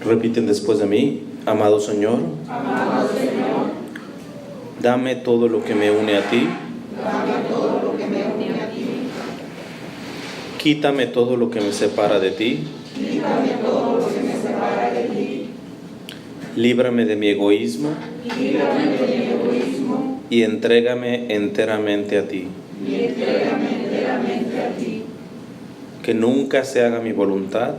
Repiten después de mí: amado Señor, dame todo lo que me une a ti. Quítame todo lo que me separa de ti. Líbrame de mi egoísmo. Y entrégame enteramente a ti. Que nunca se haga mi voluntad,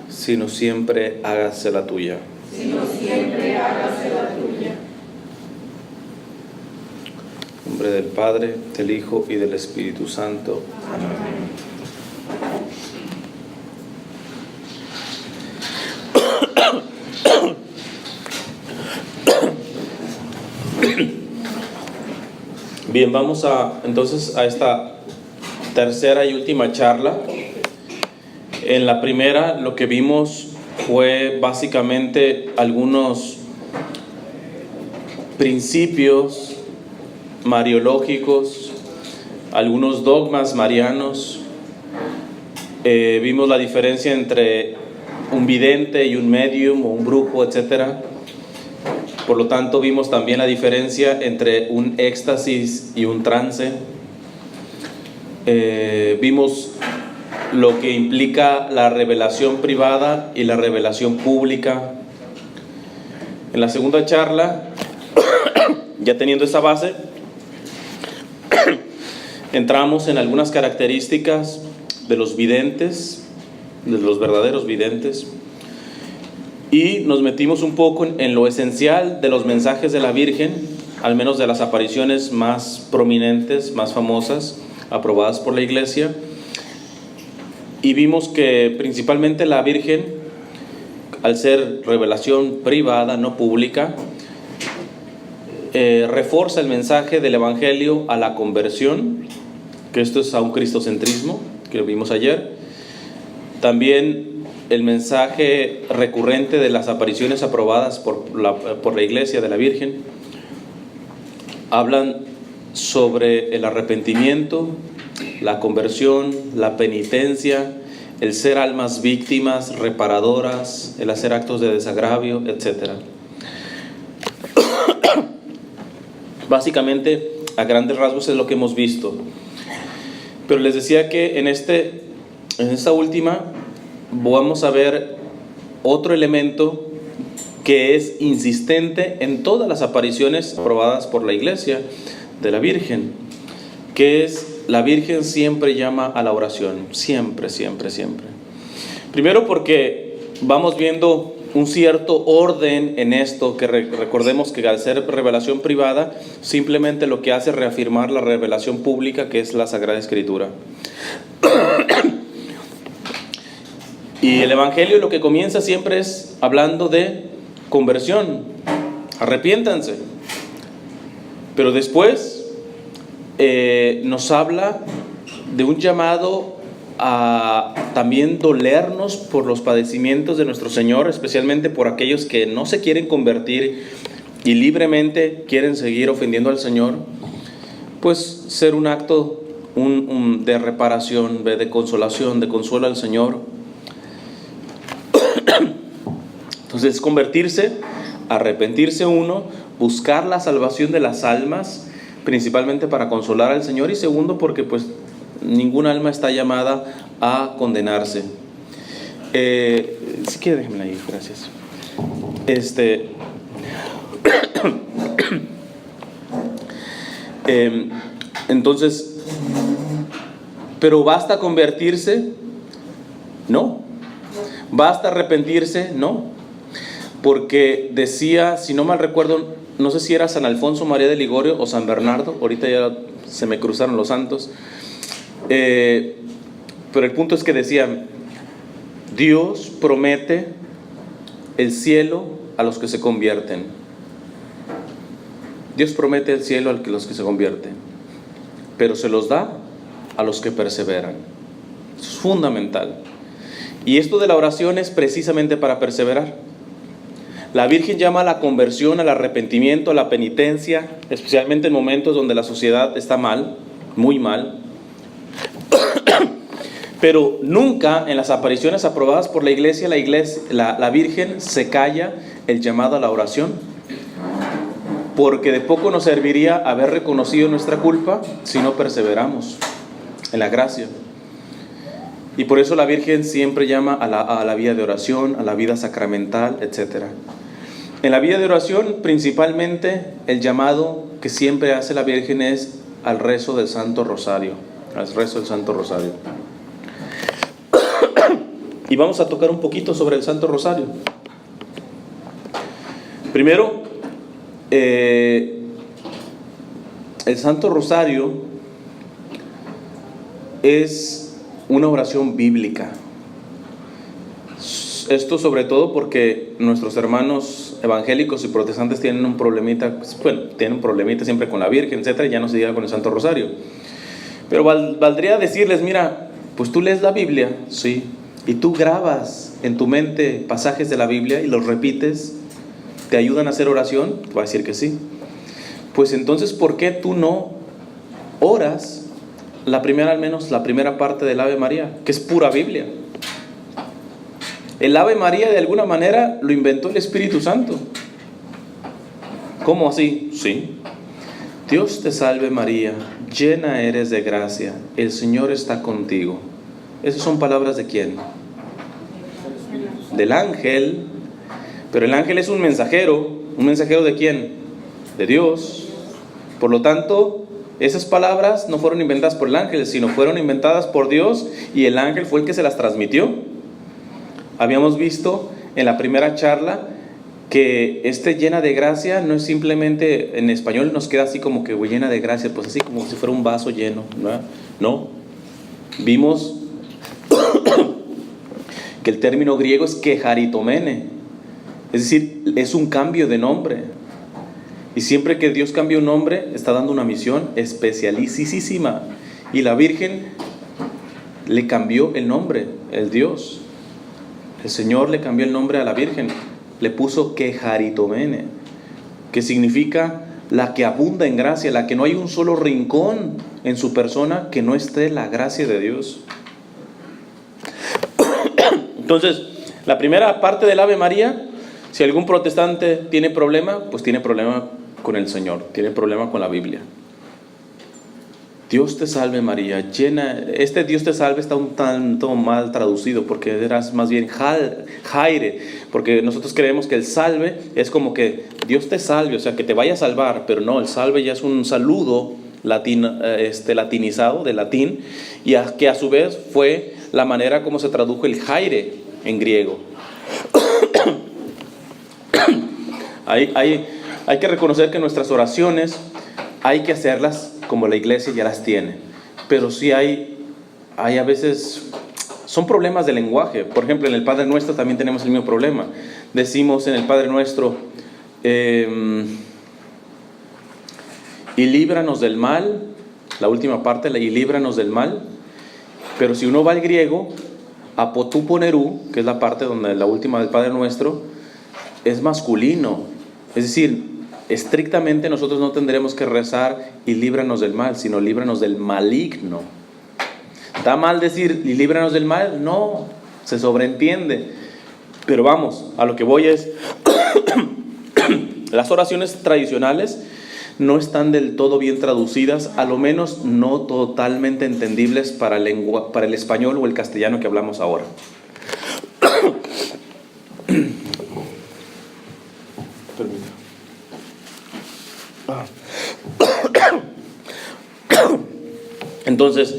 sino siempre hágase la tuya. En nombre del Padre, del Hijo y del Espíritu Santo. Amén. Bien, vamos entonces a esta tercera y última charla. En la primera lo que vimos fue básicamente algunos principios mariológicos, algunos dogmas marianos. Vimos la diferencia entre un vidente y un medium o un brujo, etcétera. Por lo tanto, vimos también la diferencia entre un éxtasis y un trance. Vimos lo que implica la revelación privada y la revelación pública. En la segunda charla, ya teniendo esa base, entramos en algunas características de los videntes, de los verdaderos videntes. Y nos metimos un poco en lo esencial de los mensajes de la Virgen, al menos de las apariciones más prominentes, más famosas, aprobadas por la Iglesia. Y vimos que principalmente la Virgen, al ser revelación privada, no pública, refuerza el mensaje del Evangelio a la conversión, que esto es a un cristocentrismo, que vimos ayer. También el mensaje recurrente de las apariciones aprobadas por la Iglesia de la Virgen hablan sobre el arrepentimiento, la conversión, la penitencia, el ser almas víctimas, reparadoras, el hacer actos de desagravio, etc. Básicamente, a grandes rasgos es lo que hemos visto. Pero les decía que en esta última vamos a ver otro elemento que es insistente en todas las apariciones aprobadas por la Iglesia de la Virgen, que es: la Virgen siempre llama a la oración, siempre, siempre, siempre. Primero porque vamos viendo un cierto orden en esto, que recordemos que al ser revelación privada, simplemente lo que hace es reafirmar la revelación pública, que es la Sagrada Escritura. Y el Evangelio lo que comienza siempre es hablando de conversión, arrepiéntanse. Pero después nos habla de un llamado a también dolernos por los padecimientos de nuestro Señor, especialmente por aquellos que no se quieren convertir y libremente quieren seguir ofendiendo al Señor. Pues ser un acto de reparación, de consolación, de consuelo al Señor. Entonces, convertirse, arrepentirse uno, buscar la salvación de las almas, principalmente para consolar al Señor, y segundo porque pues ninguna alma está llamada a condenarse. Si quiere, déjenme ahí, gracias. Entonces, ¿pero basta convertirse? No. ¿Basta arrepentirse? No. Porque decía, si no mal recuerdo, no sé si era San Alfonso María de Ligorio o San Bernardo, ahorita ya se me cruzaron los santos, pero el punto es que decían: Dios promete el cielo a los que se convierten. Dios promete el cielo a los que se convierten, pero se los da a los que perseveran. Eso es fundamental. Y esto de la oración es precisamente para perseverar. La Virgen llama a la conversión, al arrepentimiento, a la penitencia, especialmente en momentos donde la sociedad está mal, muy mal. Pero nunca en las apariciones aprobadas por la iglesia, la Virgen se calla el llamado a la oración, porque de poco nos serviría haber reconocido nuestra culpa si no perseveramos en la gracia. Y por eso la Virgen siempre llama a la vida de oración, a la vida sacramental, etc. En la vida de oración, principalmente, el llamado que siempre hace la Virgen es al rezo del Santo Rosario, al rezo del Santo Rosario. Y vamos a tocar un poquito sobre el Santo Rosario. Primero, el Santo Rosario es una oración bíblica. Esto sobre todo porque nuestros hermanos evangélicos y protestantes tienen un problemita, tienen un problemita siempre con la Virgen, etcétera, y ya no se diga con el Santo Rosario. Pero valdría decirles, mira, pues tú lees la Biblia, sí, y tú grabas en tu mente pasajes de la Biblia y los repites, ¿te ayudan a hacer oración? Te va a decir que sí. Pues entonces, ¿por qué tú no oras al menos la primera parte del Ave María, que es pura Biblia? El Ave María de alguna manera lo inventó el Espíritu Santo. ¿Cómo así? Sí. Dios te salve María, llena eres de gracia, el Señor está contigo. ¿Esas son palabras de quién? Del ángel. Pero el ángel es un mensajero. ¿Un mensajero de quién? De Dios. Por lo tanto, esas palabras no fueron inventadas por el ángel, sino fueron inventadas por Dios, y el ángel fue el que se las transmitió. Habíamos visto en la primera charla que llena de gracia no es simplemente, en español nos queda así como que llena de gracia, pues así como si fuera un vaso lleno, ¿no? No. Vimos que el término griego es kecharitomene, es decir, es un cambio de nombre. Y siempre que Dios cambia un nombre, está dando una misión especialísima. Y la Virgen le cambió el nombre, el Dios. El Señor le cambió el nombre a la Virgen, le puso kecharitomene, que significa la que abunda en gracia, la que no hay un solo rincón en su persona que no esté la gracia de Dios. Entonces, la primera parte del Ave María, si algún protestante tiene problema, pues tiene problema con el Señor, tiene problema con la Biblia. Dios te salve María, llena. Dios te salve está un tanto mal traducido, porque eras más bien jaire, porque nosotros creemos que el salve es como que Dios te salve, o sea, que te vaya a salvar, pero no, el salve ya es un saludo latinizado, de latín, y que a su vez fue la manera como se tradujo el jaire en griego. Hay que reconocer que nuestras oraciones hay que hacerlas como la iglesia ya las tiene, pero sí hay a veces, son problemas de lenguaje. Por ejemplo, en el Padre Nuestro también tenemos el mismo problema. Decimos en el Padre Nuestro, y líbranos del mal, la última parte, y líbranos del mal, pero si uno va al griego, apotuponerú, que es la parte donde la última del Padre Nuestro, es masculino, es decir, estrictamente nosotros no tendremos que rezar y líbranos del mal, sino líbranos del maligno. ¿Está mal decir y líbranos del mal? No, se sobreentiende. Pero vamos, a lo que voy es, las oraciones tradicionales no están del todo bien traducidas, a lo menos no totalmente entendibles para el español o el castellano que hablamos ahora. Entonces,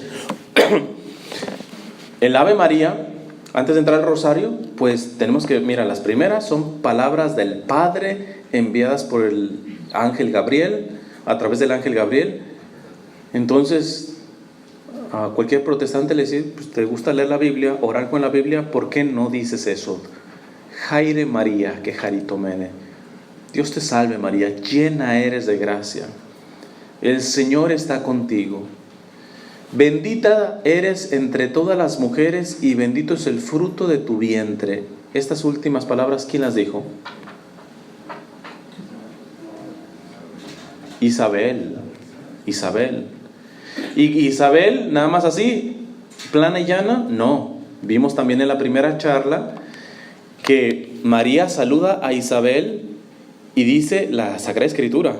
el Ave María, antes de entrar al rosario, pues tenemos que, mira, las primeras son palabras del Padre enviadas por el ángel Gabriel, a través del ángel Gabriel. Entonces, a cualquier protestante le dice, pues, ¿te gusta leer la Biblia, orar con la Biblia? ¿Por qué no dices eso? Jaire María, kecharitomene. Dios te salve María, llena eres de gracia. El Señor está contigo. Bendita eres entre todas las mujeres y bendito es el fruto de tu vientre. Estas últimas palabras, ¿quién las dijo? Isabel. Y Isabel, nada más así, ¿Plana y llana? No. Vimos también en la primera charla que María saluda a Isabel y dice la Sagrada Escritura,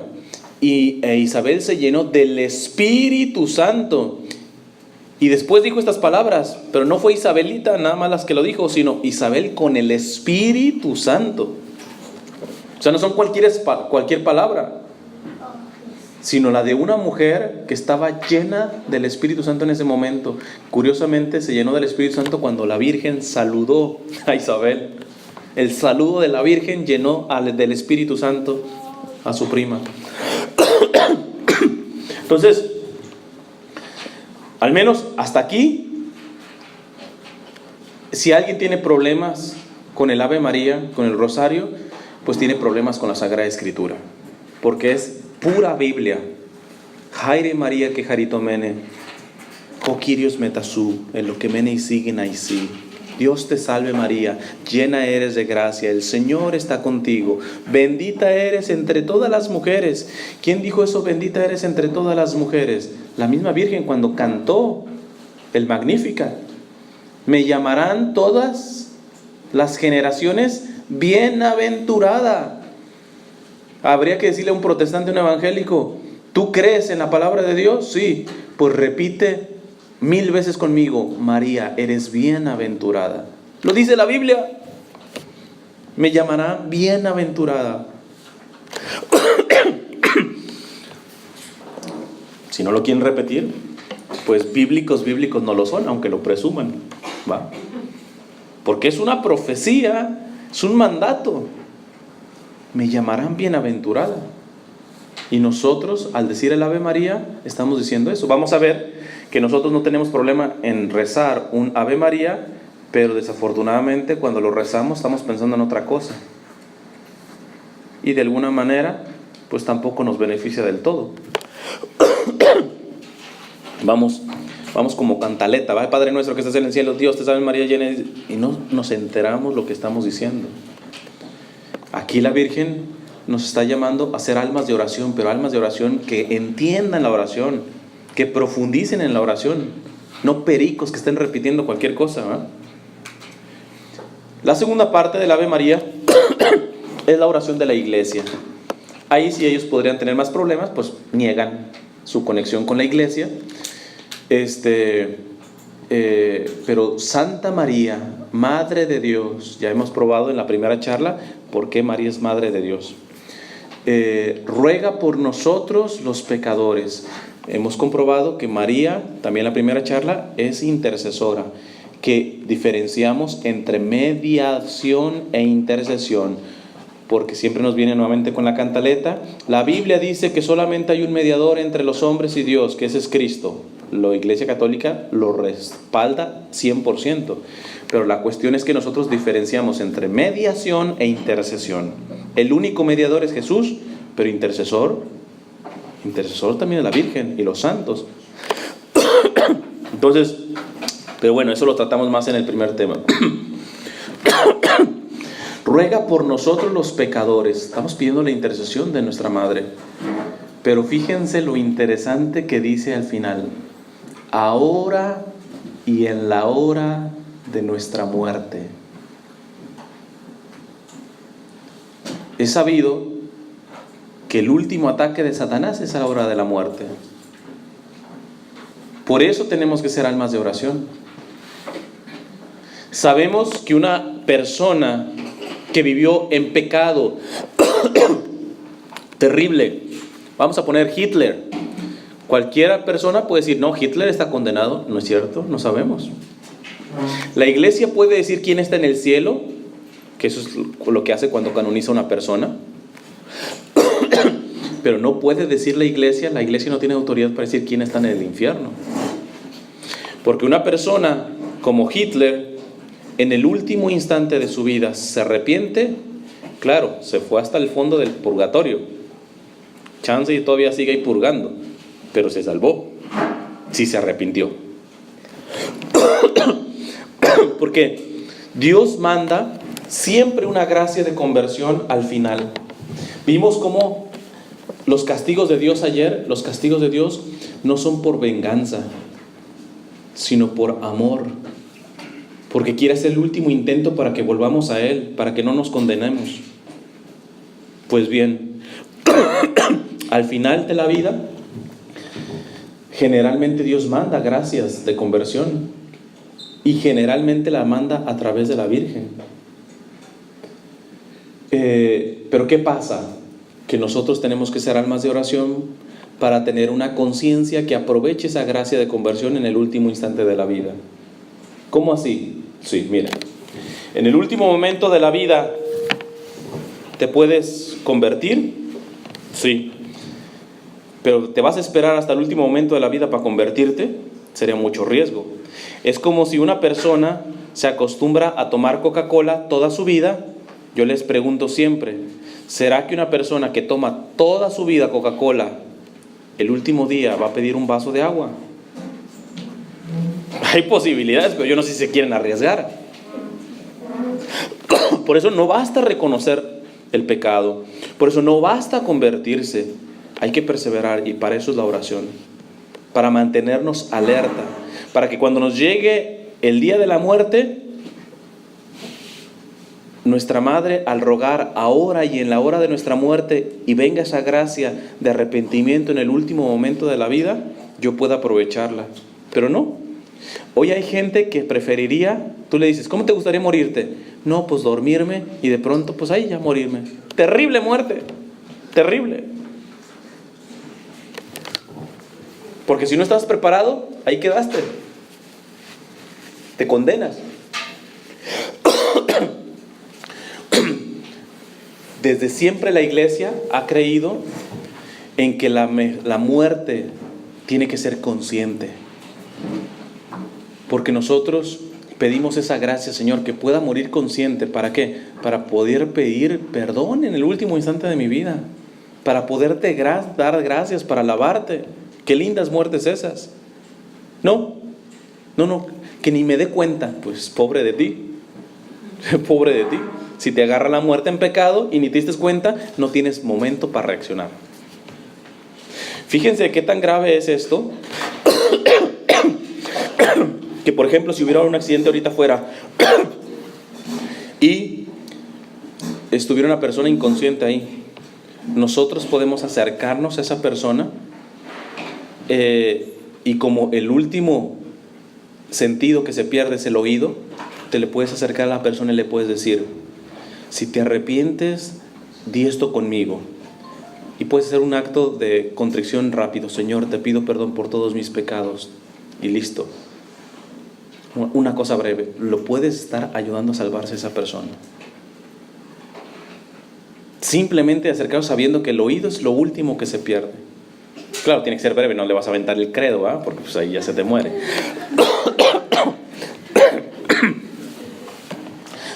e Isabel se llenó del Espíritu Santo. Y después dijo estas palabras, pero no fue Isabelita nada más las que lo dijo, sino Isabel con el Espíritu Santo. O sea, no son cualquier palabra, sino la de una mujer que estaba llena del Espíritu Santo en ese momento. Curiosamente se llenó del Espíritu Santo cuando la Virgen saludó a Isabel. El saludo de la Virgen llenó del Espíritu Santo a su prima. Entonces, al menos hasta aquí, si alguien tiene problemas con el Ave María, con el rosario, pues tiene problemas con la Sagrada Escritura, porque es pura Biblia. Jaire María que jaritomene, Kokirios metasú, en lo que mene y siguen ahí sí. Dios te salve María, llena eres de gracia, el Señor está contigo, bendita eres entre todas las mujeres. ¿Quién dijo eso? Bendita eres entre todas las mujeres. La misma Virgen cuando cantó el Magnificat. Me llamarán todas las generaciones bienaventurada. Habría que decirle a un protestante, a un evangélico, ¿tú crees en la palabra de Dios? Sí, pues repite 1000 veces conmigo, María, eres bienaventurada. Lo dice la Biblia. Me llamará bienaventurada. Si no lo quieren repetir, pues bíblicos no lo son, aunque lo presuman, ¿va? Porque es una profecía, es un mandato. Me llamarán bienaventurada. Y nosotros, al decir el Ave María, estamos diciendo eso. Vamos a ver que nosotros no tenemos problema en rezar un Ave María, pero desafortunadamente cuando lo rezamos estamos pensando en otra cosa. Y de alguna manera, pues tampoco nos beneficia del todo. Vamos como cantaleta, ¿va? Padre nuestro que estás en el cielo, Dios te salve María llena, y no nos enteramos lo que estamos diciendo. Aquí la Virgen nos está llamando a hacer almas de oración, pero almas de oración que entiendan la oración, que profundicen en la oración, no pericos que estén repitiendo cualquier cosa, ¿verdad? La segunda parte del Ave María es la oración de la iglesia. Ahí sí ellos podrían tener más problemas, pues niegan su conexión con la iglesia. Pero Santa María, Madre de Dios, ya hemos probado en la primera charla por qué María es Madre de Dios. Ruega por nosotros los pecadores. Hemos comprobado que María, también en la primera charla, es intercesora, que diferenciamos entre mediación e intercesión, porque siempre nos viene nuevamente con la cantaleta. La Biblia dice que solamente hay un mediador entre los hombres y Dios, que ese es Cristo. La Iglesia Católica lo respalda 100%, pero la cuestión es que nosotros diferenciamos entre mediación e intercesión. El único mediador es Jesús, pero intercesor también es la Virgen y los santos. Entonces, pero bueno, eso lo tratamos más en el primer tema. Ruega por nosotros los pecadores. Estamos pidiendo la intercesión de nuestra Madre. Pero fíjense lo interesante que dice al final. Ahora y en la hora de nuestra muerte. Es sabido que el último ataque de Satanás es a la hora de la muerte. Por eso tenemos que ser almas de oración. Sabemos que una persona que vivió en pecado terrible, vamos a poner Hitler. Cualquier persona puede decir, no, Hitler está condenado. No es cierto, no sabemos. La iglesia puede decir quién está en el cielo, que eso es lo que hace cuando canoniza una persona. Pero no puede decir la iglesia no tiene autoridad para decir quién está en el infierno. Porque una persona como Hitler, en el último instante de su vida, se arrepiente, claro, se fue hasta el fondo del purgatorio. Chance y todavía sigue ahí purgando, pero se salvó, sí se arrepintió. Porque Dios manda siempre una gracia de conversión al final. Vimos cómo los castigos de Dios ayer, los castigos de Dios no son por venganza. sino por amor, porque quiere hacer el último intento para que volvamos a Él, para que no nos condenemos. Pues bien, al final de la vida, generalmente Dios manda gracias de conversión y generalmente la manda a través de la Virgen. Pero ¿qué pasa? Que nosotros tenemos que ser almas de oración para tener una conciencia que aproveche esa gracia de conversión en el último instante de la vida. ¿Cómo así? Sí, mira, en el último momento de la vida ¿te puedes convertir? Sí. Pero ¿te vas a esperar hasta el último momento de la vida para convertirte? Sería mucho riesgo. Es como si una persona se acostumbra a tomar Coca-Cola toda su vida. Yo les pregunto siempre, ¿será que una persona que toma toda su vida Coca-Cola, el último día va a pedir un vaso de agua? Hay posibilidades, pero yo no sé si se quieren arriesgar. Por eso no basta reconocer el pecado. Por eso no basta convertirse. Hay que perseverar, y para eso es la oración. Para mantenernos alerta. Para que cuando nos llegue el día de la muerte, nuestra madre, al rogar ahora y en la hora de nuestra muerte, y venga esa gracia de arrepentimiento en el último momento de la vida, yo pueda aprovecharla. Pero no. Hoy hay gente que preferiría, tú le dices, ¿cómo te gustaría morirte? No, pues dormirme y de pronto, pues ahí ya morirme. Terrible muerte, terrible. Porque si no estás preparado, ahí quedaste. Te condenas. Desde siempre la iglesia ha creído en que la muerte tiene que ser consciente. Porque nosotros pedimos esa gracia, Señor, que pueda morir consciente. ¿Para qué? Para poder pedir perdón en el último instante de mi vida. Para poderte dar gracias, para alabarte. Qué lindas muertes esas. No, que ni me dé cuenta. Pues pobre de ti. Pobre de ti. Si te agarra la muerte en pecado y ni te diste cuenta, no tienes momento para reaccionar. Fíjense qué tan grave es esto. Que por ejemplo, si hubiera un accidente ahorita afuera y estuviera una persona inconsciente ahí, nosotros podemos acercarnos a esa persona y como el último sentido que se pierde es el oído, te le puedes acercar a la persona y le puedes decir, si te arrepientes, di esto conmigo. Y puedes hacer un acto de contrición rápido. Señor, te pido perdón por todos mis pecados. Y listo. Una cosa breve. Lo puedes estar ayudando a salvarse esa persona. Simplemente acercaros sabiendo que el oído es lo último que se pierde. Claro, tiene que ser breve. No le vas a aventar el credo, ¿verdad? Porque pues ahí ya se te muere.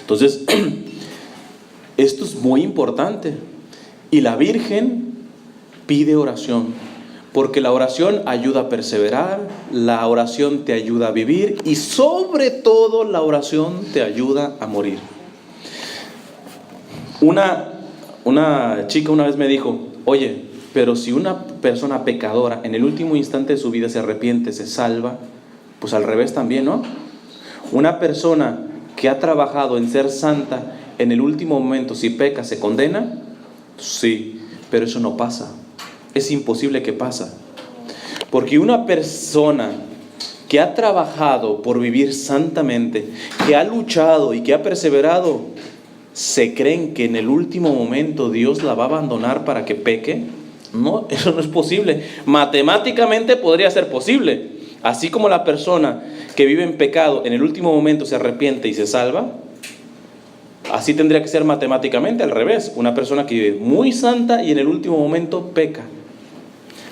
Entonces, esto es muy importante. Y la Virgen pide oración, porque la oración ayuda a perseverar, la oración te ayuda a vivir y sobre todo la oración te ayuda a morir. Una chica una vez me dijo, oye, pero si una persona pecadora en el último instante de su vida se arrepiente, se salva, pues al revés también, ¿no? Una persona que ha trabajado en ser santa, en el último momento, si peca, ¿se condena? Sí, pero eso no pasa. Es imposible que pasa. Porque una persona que ha trabajado por vivir santamente, que ha luchado y que ha perseverado, ¿se creen que en el último momento Dios la va a abandonar para que peque? No, eso no es posible. Matemáticamente podría ser posible. Así como la persona que vive en pecado en el último momento se arrepiente y se salva, así tendría que ser matemáticamente al revés. Una persona que vive muy santa y en el último momento peca.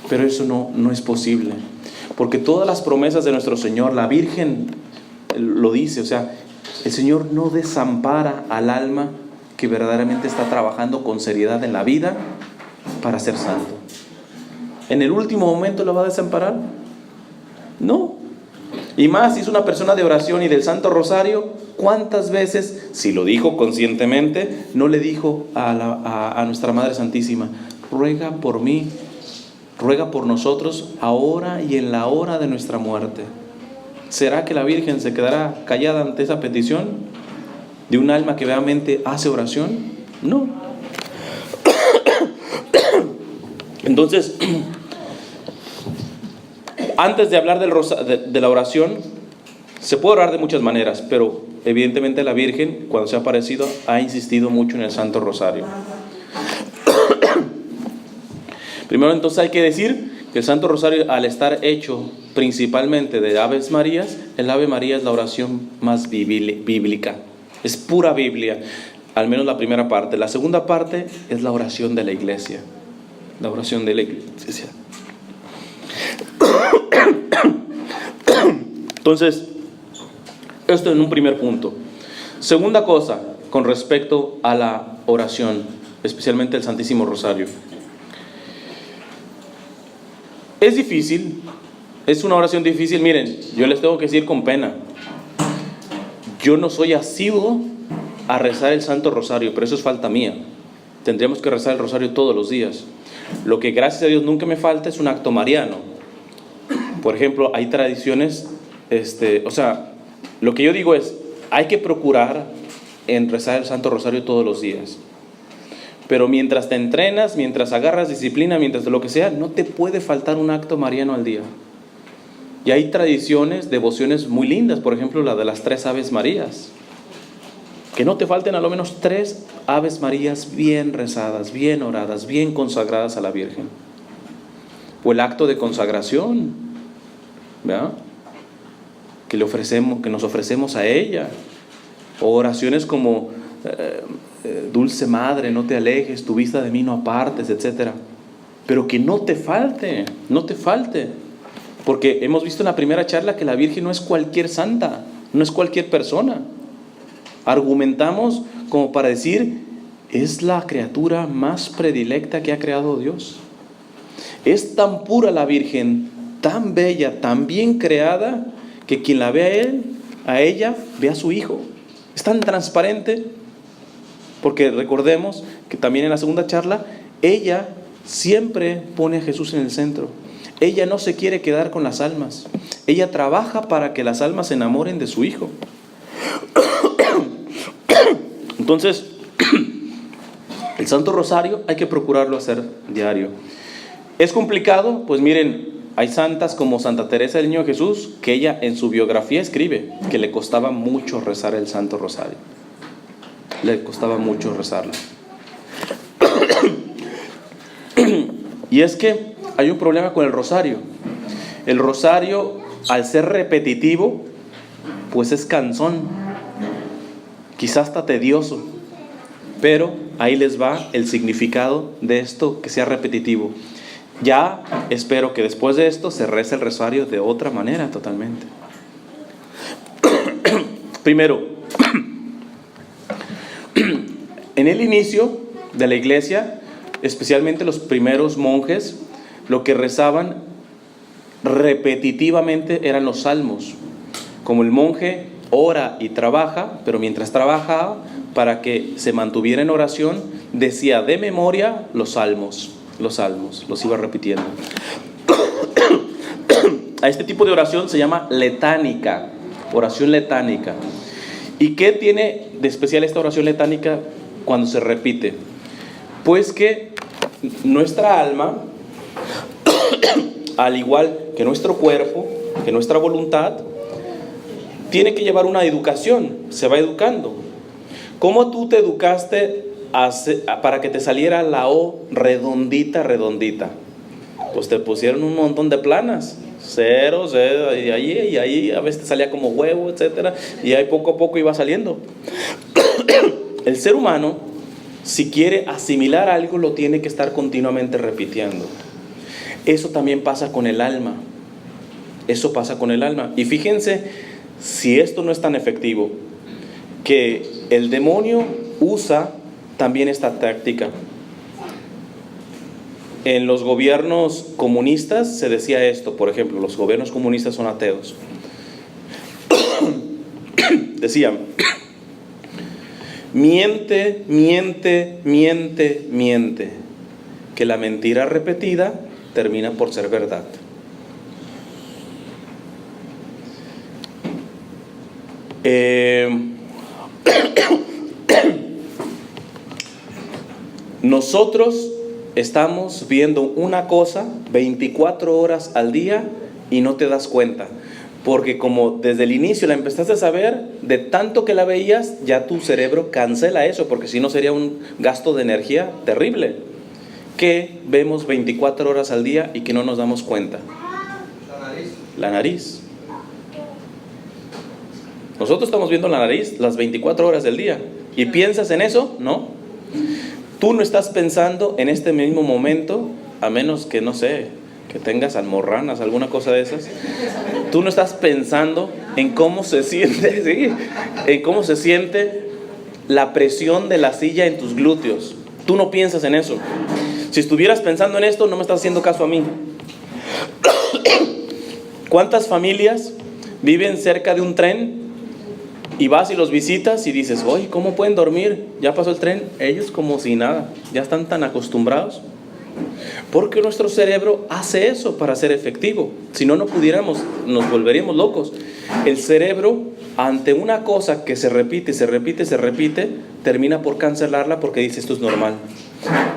Pero eso no es posible. Porque todas las promesas de nuestro Señor, la Virgen lo dice, o sea, el Señor no desampara al alma que verdaderamente está trabajando con seriedad en la vida para ser santo. ¿En el último momento lo va a desamparar? No. Y más si es una persona de oración y del Santo Rosario, ¿cuántas veces, si lo dijo conscientemente, no le dijo a nuestra Madre Santísima, ruega por mí, ruega por nosotros ahora y en la hora de nuestra muerte? ¿Será que la Virgen se quedará callada ante esa petición de un alma que realmente hace oración? No. Entonces, antes de hablar de la oración, se puede orar de muchas maneras, pero evidentemente la Virgen, cuando se ha aparecido, ha insistido mucho en el Santo Rosario. Primero, entonces, hay que decir que el Santo Rosario, al estar hecho principalmente de Aves Marías, el Ave María es la oración más bíblica. Es pura Biblia, al menos la primera parte. La segunda parte es la oración de la iglesia. La oración de la iglesia. Entonces, esto en un primer punto. Segunda cosa, con respecto a la oración, especialmente el Santísimo Rosario. Es difícil, es una oración difícil. Miren, yo les tengo que decir con pena, yo no soy asiduo a rezar el Santo Rosario, pero eso es falta mía. Tendríamos que rezar el Rosario todos los días. Lo que gracias a Dios nunca me falta es un acto mariano. Por ejemplo, hay tradiciones, lo que yo digo es, hay que procurar en rezar el Santo Rosario todos los días. Pero mientras te entrenas, mientras agarras disciplina, mientras lo que sea, no te puede faltar un acto mariano al día. Y hay tradiciones, devociones muy lindas, por ejemplo, la de las 3 Aves Marías. Que no te falten a lo menos 3 Aves Marías bien rezadas, bien oradas, bien consagradas a la Virgen. O el acto de consagración, ¿verdad? Que nos ofrecemos a ella. O oraciones como Dulce Madre, no te alejes, tu vista de mí no apartes, etc. Pero que no te falte, no te falte. Porque hemos visto en la primera charla que la Virgen no es cualquier santa, no es cualquier persona. Argumentamos como para decir, es la criatura más predilecta que ha creado Dios. Es tan pura la Virgen, tan bella, tan bien creada, que quien la ve a ella, ve a su Hijo. Es tan transparente, porque recordemos que también en la segunda charla, ella siempre pone a Jesús en el centro. Ella no se quiere quedar con las almas. Ella trabaja para que las almas se enamoren de su Hijo. Entonces, el Santo Rosario hay que procurarlo hacer diario. ¿Es complicado? Pues miren, hay santas como Santa Teresa del Niño Jesús, que ella en su biografía escribe que le costaba mucho rezar el Santo Rosario. Le costaba mucho rezarlo. Y es que hay un problema con el rosario. El rosario, al ser repetitivo, pues es cansón. Quizás hasta tedioso, pero ahí les va el significado de esto que sea repetitivo. Ya espero que después de esto se rece el rosario de otra manera totalmente. Primero, en el inicio de la iglesia, especialmente los primeros monjes, lo que rezaban repetitivamente eran los salmos. Como el monje ora y trabaja, pero mientras trabajaba, para que se mantuviera en oración, decía de memoria los salmos, los iba repitiendo. A este tipo de oración se llama letánica, oración letánica. ¿Y qué tiene de especial esta oración letánica cuando se repite? Pues que nuestra alma, al igual que nuestro cuerpo, que nuestra voluntad, tiene que llevar una educación, se va educando. ¿Cómo tú te educaste para que te saliera la O redondita? Pues te pusieron un montón de planas, ceros, y ahí a veces te salía como huevo, etcétera, y ahí poco a poco iba saliendo. El ser humano, si quiere asimilar algo, lo tiene que estar continuamente repitiendo. Eso también pasa con el alma. Eso pasa con el alma. Y fíjense, si esto no es tan efectivo, que el demonio usa también esta táctica. En los gobiernos comunistas se decía esto, por ejemplo, los gobiernos comunistas son ateos. Decían, miente, que la mentira repetida termina por ser verdad. Nosotros estamos viendo una cosa 24 horas al día y no te das cuenta. Porque como desde el inicio la empezaste a saber, de tanto que la veías, ya tu cerebro cancela eso, porque si no sería un gasto de energía terrible. ¿Qué vemos 24 horas al día y que no nos damos cuenta? La nariz. La nariz. Nosotros estamos viendo la nariz las 24 horas del día. ¿Y piensas en eso? No. Tú no estás pensando en este mismo momento, a menos que, no sé, que tengas almorranas, alguna cosa de esas. Tú no estás pensando en cómo se siente, ¿sí? En cómo se siente la presión de la silla en tus glúteos. Tú no piensas en eso. Si estuvieras pensando en esto, no me estás haciendo caso a mí. ¿Cuántas familias viven cerca de un tren y vas y los visitas y dices, oye, ¿cómo pueden dormir? Ya pasó el tren. Ellos como si nada, ya están tan acostumbrados. Porque nuestro cerebro hace eso para ser efectivo. Si no, no pudiéramos, nos volveríamos locos. El cerebro, ante una cosa que se repite, se repite, se repite, termina por cancelarla porque dice, esto es normal.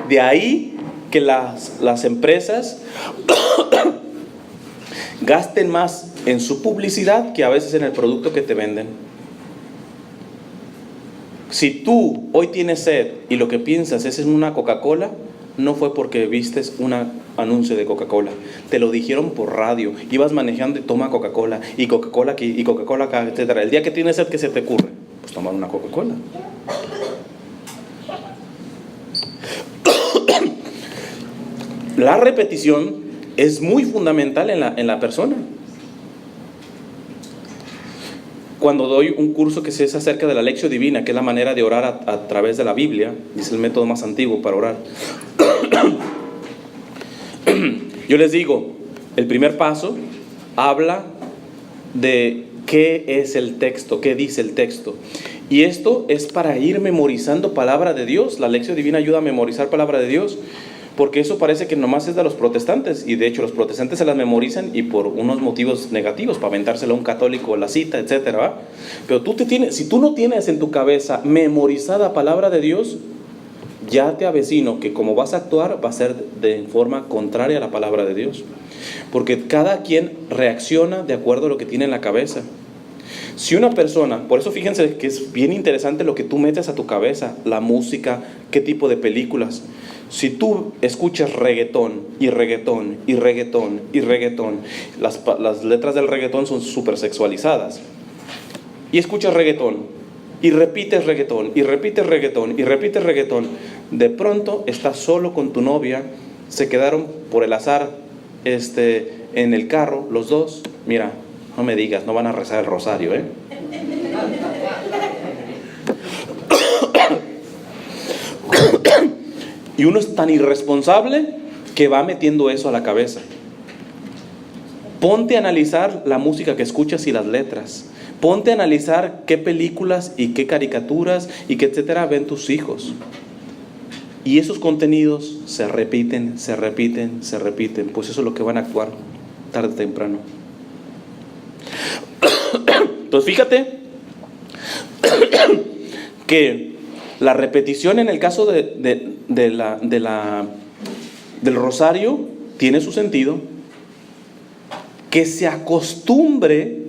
De ahí que las empresas gasten más en su publicidad que a veces en el producto que te venden. Si tú hoy tienes sed y lo que piensas es en una Coca-Cola, no fue porque vistes un anuncio de Coca-Cola. Te lo dijeron por radio. Ibas manejando y toma Coca-Cola, y Coca-Cola aquí, y Coca-Cola acá, etc. El día que tienes sed, ¿qué se te ocurre? Pues tomar una Coca-Cola. La repetición es muy fundamental en la persona. Cuando doy un curso que es acerca de la Lectio Divina, que es la manera de orar a través de la Biblia, y es el método más antiguo para orar, yo les digo, el primer paso habla de qué es el texto, qué dice el texto. Y esto es para ir memorizando palabra de Dios. La Lectio Divina ayuda a memorizar palabra de Dios. Porque eso parece que nomás es de los protestantes, y de hecho los protestantes se las memorizan y por unos motivos negativos, para aventárselo a un católico la cita, etcétera, ¿va? Pero si tú no tienes en tu cabeza memorizada palabra de Dios, ya te avecino que como vas a actuar va a ser de forma contraria a la palabra de Dios. Porque cada quien reacciona de acuerdo a lo que tiene en la cabeza. Si una persona, por eso fíjense que es bien interesante lo que tú metes a tu cabeza, la música, qué tipo de películas. Si tú escuchas reggaetón y reggaetón y reggaetón y reggaetón, las letras del reggaetón son súper sexualizadas, y escuchas reggaetón y repites reggaetón y repites reggaetón y repites reggaetón, de pronto estás solo con tu novia, se quedaron por el azar en el carro los dos. Mira, no me digas, no van a rezar el rosario, ¿eh? Y uno es tan irresponsable que va metiendo eso a la cabeza. Ponte a analizar la música que escuchas y las letras. Ponte a analizar qué películas y qué caricaturas y qué etcétera ven tus hijos. Y esos contenidos se repiten, se repiten, se repiten. Pues eso es lo que van a actuar tarde o temprano. Entonces fíjate que la repetición en el caso del rosario tiene su sentido. Que se acostumbre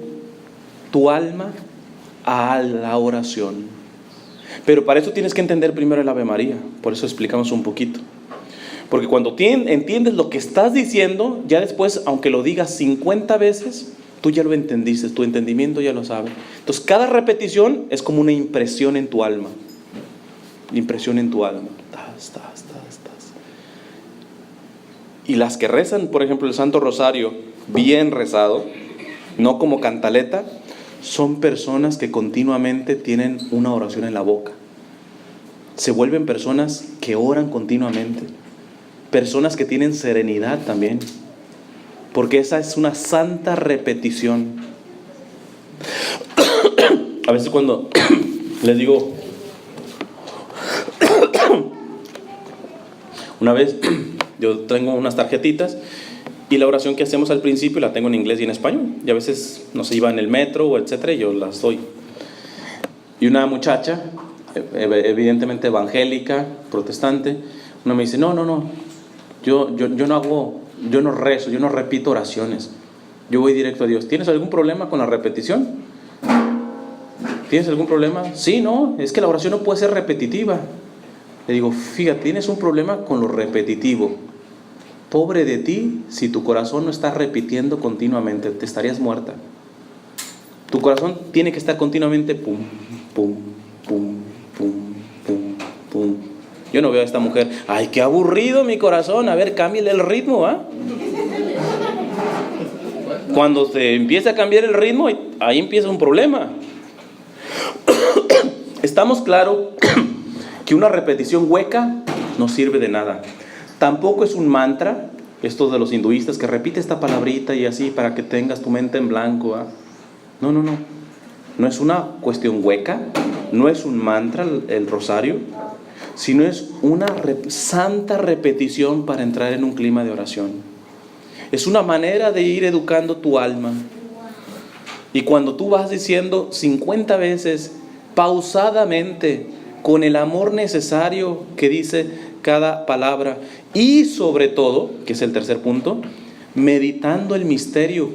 tu alma a la oración. Pero para eso tienes que entender primero el Ave María. Por eso explicamos un poquito. Porque cuando entiendes lo que estás diciendo, ya después, aunque lo digas 50 veces, tú ya lo entendiste, tu entendimiento ya lo sabe. Entonces cada repetición es como una impresión en tu alma. Impresión en tu alma. Y las que rezan, por ejemplo, el Santo Rosario bien rezado, no como cantaleta, son personas que continuamente tienen una oración en la boca. Se vuelven personas que oran continuamente, personas que tienen serenidad también, porque esa es una santa repetición. A veces cuando les digo, una vez yo tengo unas tarjetitas y la oración que hacemos al principio la tengo en inglés y en español, y a veces no se iba en el metro o etcétera, y yo las doy. Y una muchacha, evidentemente evangélica, protestante, una me dice, no, yo no rezo, yo no repito oraciones, yo voy directo a Dios. ¿Tienes algún problema con la repetición? ¿Tienes algún problema? Sí, no, es que la oración no puede ser repetitiva. Le digo, fíjate, tienes un problema con lo repetitivo. Pobre de ti si tu corazón no está repitiendo continuamente, te estarías muerta. Tu corazón tiene que estar continuamente pum, pum, pum, pum, pum, pum. Yo no veo a esta mujer, ay, qué aburrido mi corazón, a ver, cámbiale el ritmo, ¿ah? Cuando se empieza a cambiar el ritmo, ahí empieza un problema. Estamos claros que una repetición hueca no sirve de nada. Tampoco es un mantra, estos de los hinduistas, que repite esta palabrita y así para que tengas tu mente en blanco, ¿ah? No. No es una cuestión hueca, no es un mantra el rosario, sino es una santa repetición para entrar en un clima de oración. Es una manera de ir educando tu alma. Y cuando tú vas diciendo 50 veces, pausadamente, con el amor necesario que dice cada palabra, y sobre todo, que es el tercer punto, meditando el misterio,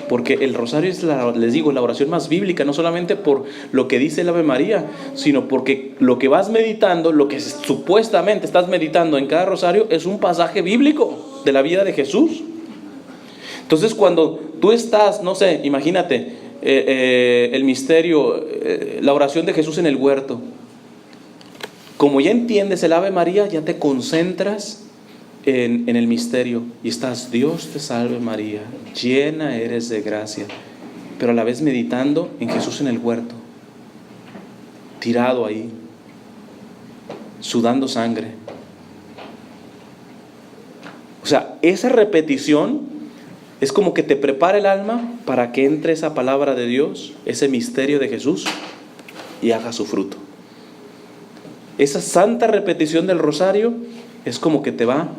porque el rosario es, les digo, la oración más bíblica, no solamente por lo que dice el Ave María, sino porque lo que vas meditando, lo que supuestamente estás meditando en cada rosario, es un pasaje bíblico de la vida de Jesús. Entonces, cuando tú estás, no sé, imagínate el misterio, la oración de Jesús en el huerto. Como ya entiendes el Ave María, ya te concentras en el misterio y estás, Dios te salve María, llena eres de gracia, pero a la vez meditando en Jesús en el huerto, tirado ahí, sudando sangre. O sea, esa repetición es como que te prepara el alma para que entre esa palabra de Dios, ese misterio de Jesús, y haga su fruto. Esa santa repetición del rosario es como que te va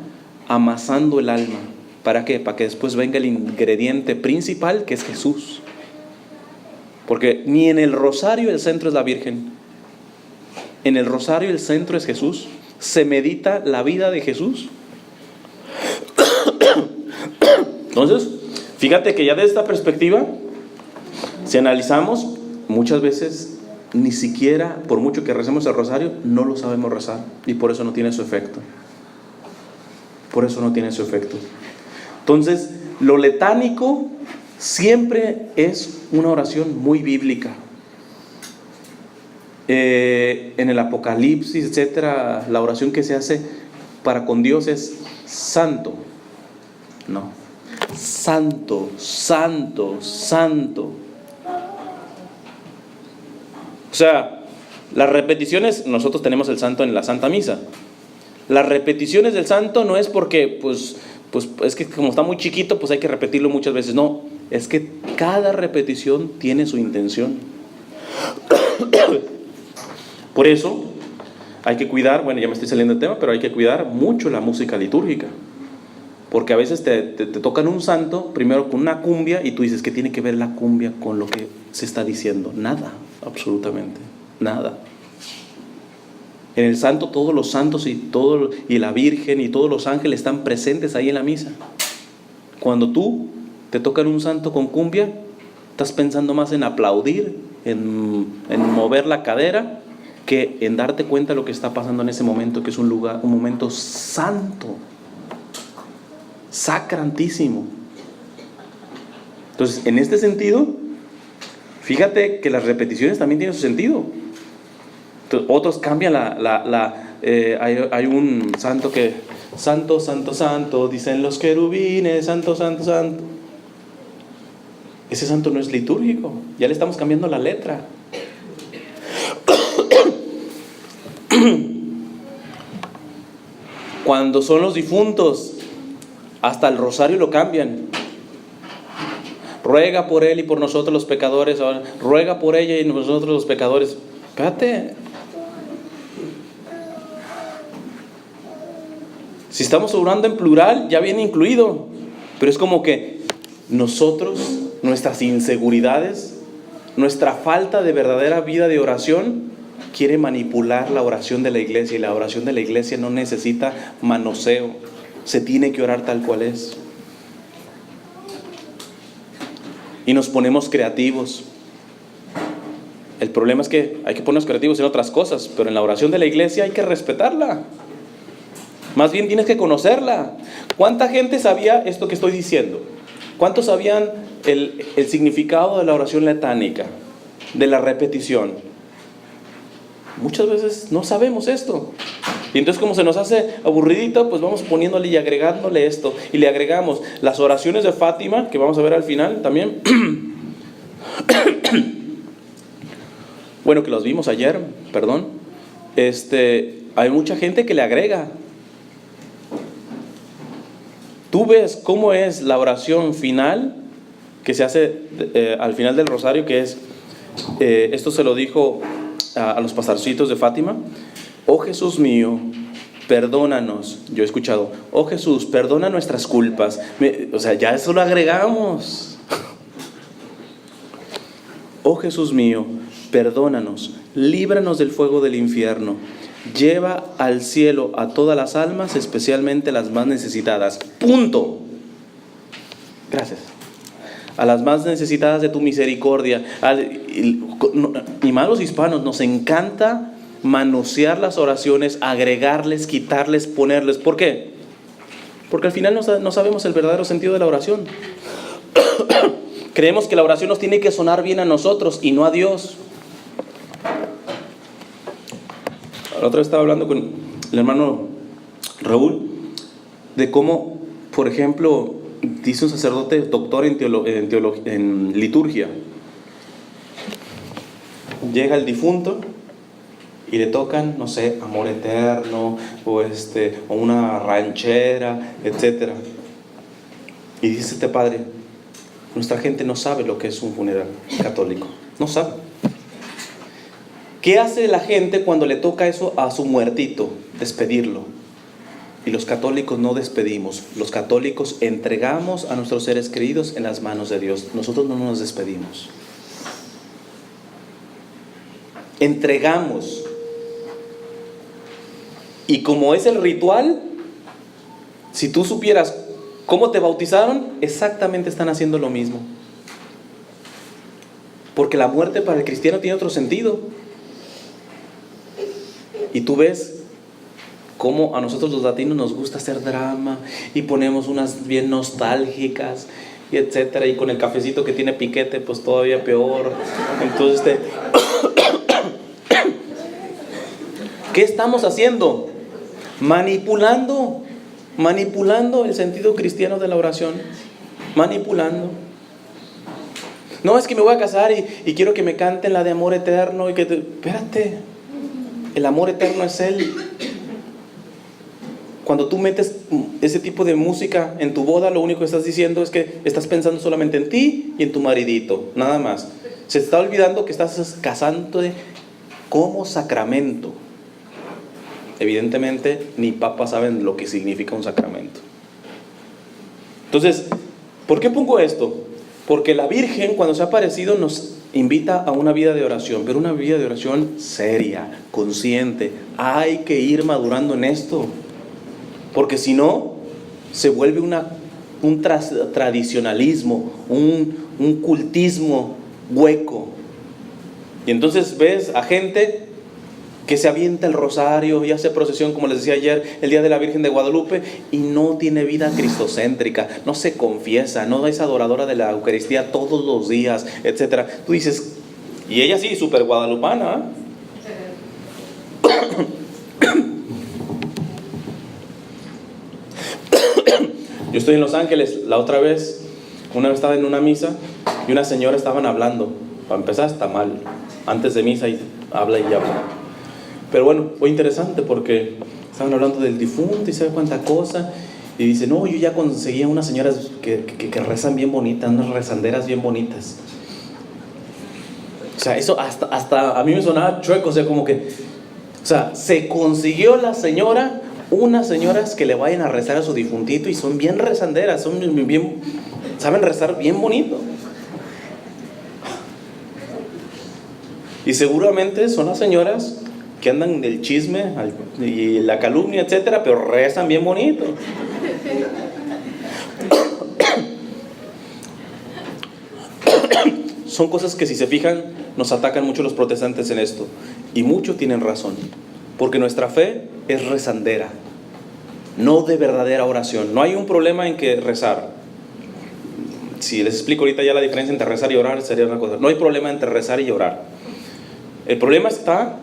amasando el alma. ¿Para qué? Para que después venga el ingrediente principal, que es Jesús. Porque ni en el rosario el centro es la Virgen. En el rosario el centro es Jesús. Se medita la vida de Jesús. Entonces, fíjate que ya de esta perspectiva, si analizamos, muchas veces ni siquiera, por mucho que recemos el rosario, no lo sabemos rezar. Y por eso no tiene su efecto. Por eso no tiene su efecto. Entonces, lo letánico siempre es una oración muy bíblica. En el Apocalipsis, etcétera, la oración que se hace para con Dios es santo. No. Santo, santo, santo. O sea, las repeticiones, nosotros tenemos el santo en la Santa Misa. Las repeticiones del santo no es porque, pues es que como está muy chiquito, pues hay que repetirlo muchas veces. No, es que cada repetición tiene su intención. Por eso hay que cuidar, bueno, ya me estoy saliendo del tema, pero hay que cuidar mucho la música litúrgica. Porque a veces te tocan un santo, primero con una cumbia, y tú dices, ¿qué tiene que ver la cumbia con lo que se está diciendo? Nada, absolutamente, nada. En el santo todos los santos y la Virgen y todos los ángeles están presentes ahí en la misa. Cuando tú te tocan un santo con cumbia, estás pensando más en aplaudir, en mover la cadera, que en darte cuenta de lo que está pasando en ese momento, que es un momento santo, sacrantísimo. Entonces, en este sentido, fíjate que las repeticiones también tienen su sentido. Entonces, otros cambian hay un santo que, santo, santo, santo, dicen los querubines, santo, santo, santo. Ese santo no es litúrgico, ya le estamos cambiando la letra. Cuando son los difuntos, hasta el rosario lo cambian. Ruega por él y por nosotros los pecadores. Ahora, ruega por ella y nosotros los pecadores. Espérate. Si estamos orando en plural, ya viene incluido. Pero es como que nosotros, nuestras inseguridades, nuestra falta de verdadera vida de oración quiere manipular la oración de la iglesia, y la oración de la iglesia no necesita manoseo, se tiene que orar tal cual es. Y nos ponemos creativos. El problema es que hay que ponernos creativos en otras cosas, pero en la oración de la iglesia hay que respetarla. Más bien tienes que conocerla. ¿Cuánta gente sabía esto que estoy diciendo? ¿Cuántos sabían el significado de la oración letánica, de la repetición? Muchas veces no sabemos esto. Y entonces, como se nos hace aburridito, pues vamos poniéndole y agregándole esto. Y le agregamos las oraciones de Fátima, que vamos a ver al final también. Bueno, que los vimos ayer, perdón. Hay mucha gente que le agrega. Tú ves cómo es la oración final que se hace al final del rosario, que es, esto se lo dijo a los pastorcitos de Fátima: oh Jesús mío, perdónanos. Yo he escuchado: oh Jesús, perdona nuestras culpas. O sea, ya eso lo agregamos. Oh Jesús mío, perdónanos, líbranos del fuego del infierno, lleva al cielo a todas las almas, especialmente las más necesitadas. Punto. Gracias. A las más necesitadas de tu misericordia. Y más los hispanos, nos encanta manosear las oraciones, agregarles, quitarles, ponerles. ¿Por qué? Porque al final no sabemos el verdadero sentido de la oración. Creemos que la oración nos tiene que sonar bien a nosotros y no a Dios. La otra vez estaba hablando con el hermano Raúl de cómo, por ejemplo, dice un sacerdote doctor en liturgia: llega el difunto y le tocan, no sé, Amor Eterno o una ranchera, etcétera. Y dice este padre: nuestra gente no sabe lo que es un funeral católico, no sabe. ¿Qué hace la gente cuando le toca eso a su muertito? Despedirlo. Y los católicos no despedimos. Los católicos entregamos a nuestros seres queridos en las manos de Dios. Nosotros no nos despedimos. Entregamos. Y como es el ritual, si tú supieras cómo te bautizaron, exactamente están haciendo lo mismo. Porque la muerte para el cristiano tiene otro sentido. Y tú ves cómo a nosotros los latinos nos gusta hacer drama y ponemos unas bien nostálgicas y etcétera, y con el cafecito que tiene piquete pues todavía peor. Entonces ¿qué estamos haciendo? Manipulando el sentido cristiano de la oración. Manipulando. No, es que me voy a casar y quiero que me canten la de Amor Eterno y que espérate. El amor eterno es Él. Cuando tú metes ese tipo de música en tu boda, lo único que estás diciendo es que estás pensando solamente en ti y en tu maridito, nada más. Se está olvidando que estás casándote como sacramento. Evidentemente, ni papas saben lo que significa un sacramento. Entonces, ¿por qué pongo esto? Porque la Virgen, cuando se ha aparecido, nos invita a una vida de oración, pero una vida de oración seria, consciente. Hay que ir madurando en esto, porque si no, se vuelve un tradicionalismo, un cultismo hueco. Y entonces ves a gente que se avienta el rosario y hace procesión, como les decía ayer, el día de la Virgen de Guadalupe, y no tiene vida cristocéntrica, no se confiesa, no es adoradora de la Eucaristía todos los días, etcétera. Tú dices, y ella sí, súper guadalupana. Yo estoy en Los Ángeles, la otra vez, una vez estaba en una misa y una señora estaban hablando. Para empezar está mal, antes de misa y habla y habla. Pero bueno, fue interesante porque estaban hablando del difunto y sabe cuánta cosa. Y dice, no, yo ya conseguí unas señoras que rezan bien bonitas, unas rezanderas bien bonitas. O sea, eso hasta a mí me sonaba chueco, o sea, como que, o sea, se consiguió la señora unas señoras que le vayan a rezar a su difuntito y son bien rezanderas, saben rezar bien bonito. Y seguramente son las señoras que andan del chisme y la calumnia, etcétera, pero rezan bien bonito. Son cosas que, si se fijan, nos atacan mucho los protestantes en esto. Y muchos tienen razón, porque nuestra fe es rezandera, no de verdadera oración. No hay un problema en que rezar. Si les explico ahorita ya la diferencia entre rezar y orar, sería una cosa. No hay problema entre rezar y orar. El problema está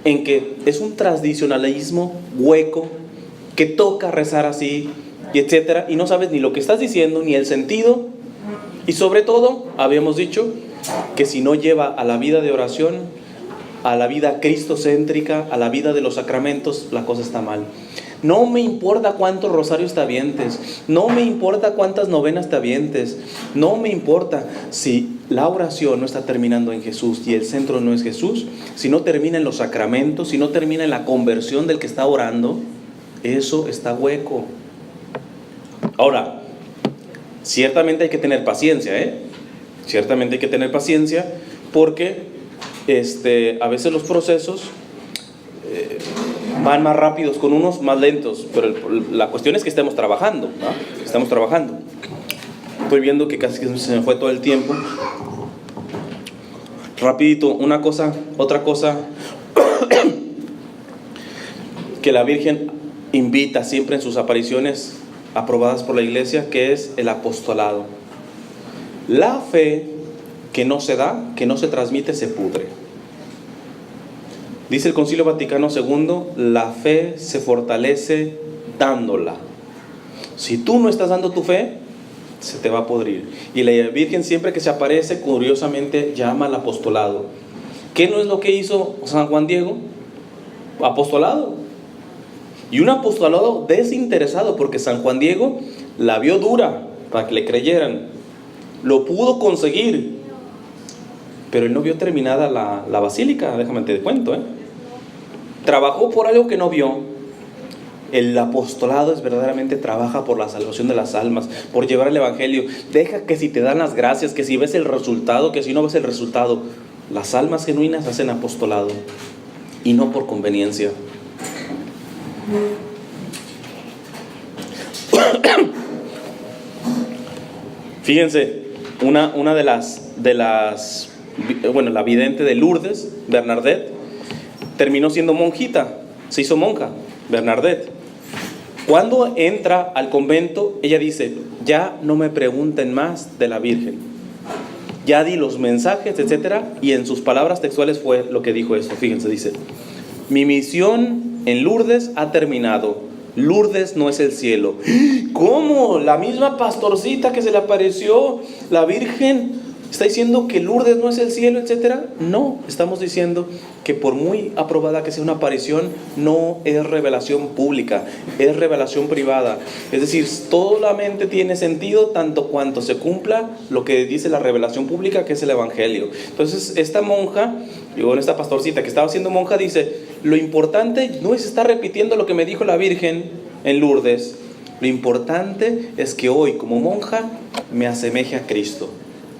en que es un tradicionalismo hueco que toca rezar así, y etcétera, y no sabes ni lo que estás diciendo, ni el sentido. Y sobre todo, habíamos dicho que si no lleva a la vida de oración, a la vida cristocéntrica, a la vida de los sacramentos, la cosa está mal. No me importa cuántos rosarios te avientes, no me importa cuántas novenas te avientes, no me importa si la oración no está terminando en Jesús y el centro no es Jesús, si no termina en los sacramentos, si no termina en la conversión del que está orando, eso está hueco. Ahora, ciertamente hay que tener paciencia, ciertamente hay que tener paciencia, porque a veces los procesos van más rápidos con unos, más lentos, pero la cuestión es que estemos trabajando, ¿no? Estamos trabajando. Estoy viendo que casi se me fue todo el tiempo. Rapidito, otra cosa que la Virgen invita siempre en sus apariciones aprobadas por la Iglesia, que es el apostolado. La fe que no se da, que no se transmite, se pudre. Dice el Concilio Vaticano II, la fe se fortalece dándola. Si tú no estás dando tu fe, se te va a podrir. Y la Virgen, siempre que se aparece, curiosamente llama al apostolado. ¿Qué no es lo que hizo San Juan Diego? Apostolado. Y un apostolado desinteresado, porque San Juan Diego la vio dura para que le creyeran. Lo pudo conseguir, pero él no vio terminada la basílica, déjame te cuento, Trabajó por algo que no vio. El apostolado es verdaderamente trabaja por la salvación de las almas, por llevar el evangelio. Deja que si te dan las gracias, que si ves el resultado, que si no ves el resultado. Las almas genuinas hacen apostolado, y no por conveniencia. Fíjense, una de las la vidente de Lourdes, Bernadette, terminó siendo monjita, se hizo monja, Bernadette. Cuando entra al convento, ella dice, ya no me pregunten más de la Virgen, ya di los mensajes, etcétera, y en sus palabras textuales fue lo que dijo esto. Fíjense, dice, mi misión en Lourdes ha terminado, Lourdes no es el cielo. ¿Cómo? La misma pastorcita que se le apareció, la Virgen, está diciendo que Lourdes no es el cielo, etcétera. No, estamos diciendo que por muy aprobada que sea una aparición, no es revelación pública, es revelación privada. Es decir, solamente tiene sentido tanto cuanto se cumpla lo que dice la revelación pública, que es el evangelio. Entonces, esta monja, esta pastorcita que estaba siendo monja, dice, lo importante no es estar repitiendo lo que me dijo la Virgen en Lourdes. Lo importante es que hoy, como monja, me asemeje a Cristo.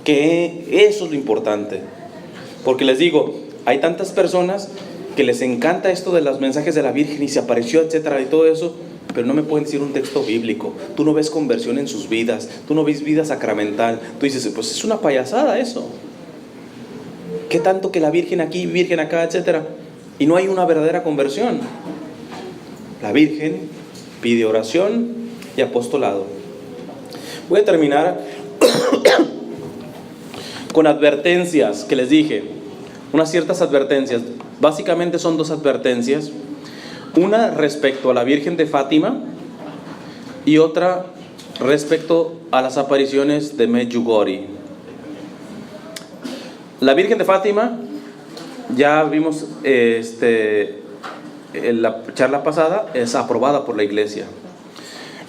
Que eso es lo importante. Porque les digo, hay tantas personas que les encanta esto de los mensajes de la Virgen y se apareció, etcétera, y todo eso, pero no me pueden decir un texto bíblico. Tú no ves conversión en sus vidas, tú no ves vida sacramental. Tú dices, pues es una payasada eso. ¿Qué tanto que la Virgen aquí, Virgen acá, etcétera? Y no hay una verdadera conversión. La Virgen pide oración y apostolado. Voy a terminar con advertencias que les dije, unas ciertas advertencias. Básicamente son dos advertencias, una respecto a la Virgen de Fátima y otra respecto a las apariciones de Medjugorje. La Virgen de Fátima, ya vimos en la charla pasada, es aprobada por la Iglesia.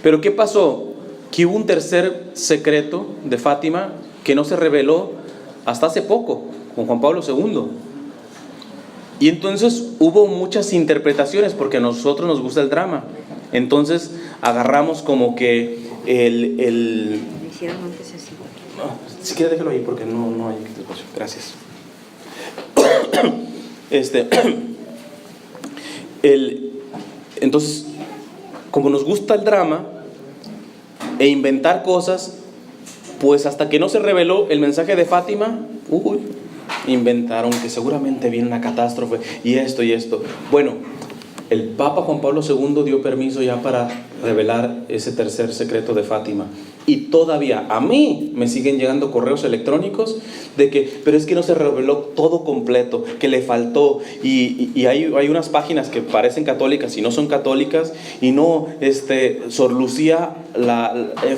Pero ¿qué pasó? Que hubo un tercer secreto de Fátima que no se reveló hasta hace poco, con Juan Pablo II. Y entonces hubo muchas interpretaciones, porque a nosotros nos gusta el drama. Entonces agarramos como que hicieron antes así. No, si quiere déjalo ahí porque no hay espacio. Gracias. Entonces, como nos gusta el drama e inventar cosas, pues hasta que no se reveló el mensaje de Fátima, inventaron que seguramente viene una catástrofe y esto y esto. Bueno, el Papa Juan Pablo II dio permiso ya para revelar ese tercer secreto de Fátima. Y todavía a mí me siguen llegando correos electrónicos de que, pero es que no se reveló todo completo, que le faltó. Y hay unas páginas que parecen católicas y no son católicas. Y no, Sor Lucía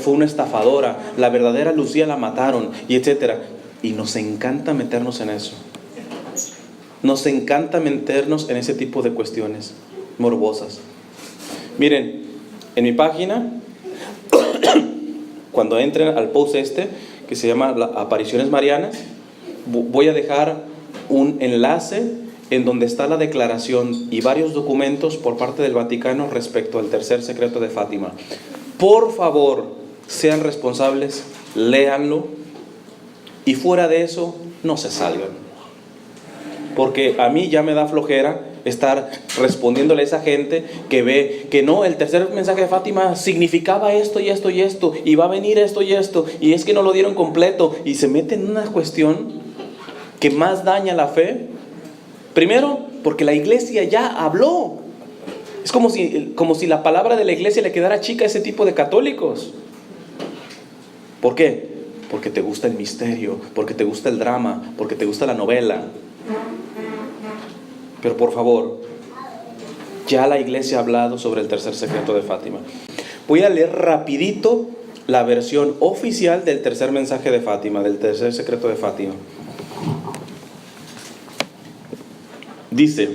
fue una estafadora, la verdadera Lucía la mataron, y etcétera. Y nos encanta meternos en eso. Nos encanta meternos en ese tipo de cuestiones morbosas. Miren, en mi página, cuando entren al post que se llama Apariciones Marianas, voy a dejar un enlace en donde está la declaración y varios documentos por parte del Vaticano respecto al tercer secreto de Fátima. Por favor, sean responsables, léanlo, y fuera de eso, no se salgan. Porque a mí ya me da flojera estar respondiéndole a esa gente que ve que no, el tercer mensaje de Fátima significaba esto y esto y esto, y va a venir esto y esto, y es que no lo dieron completo, y se meten en una cuestión que más daña la fe. Primero, porque la iglesia ya habló. Es como si la palabra de la iglesia le quedara chica a ese tipo de católicos. ¿Por qué? Porque te gusta el misterio, porque te gusta el drama, porque te gusta la novela. Pero por favor, ya la iglesia ha hablado sobre el tercer secreto de Fátima. Voy a leer rapidito la versión oficial del tercer mensaje de Fátima, del tercer secreto de Fátima. Dice,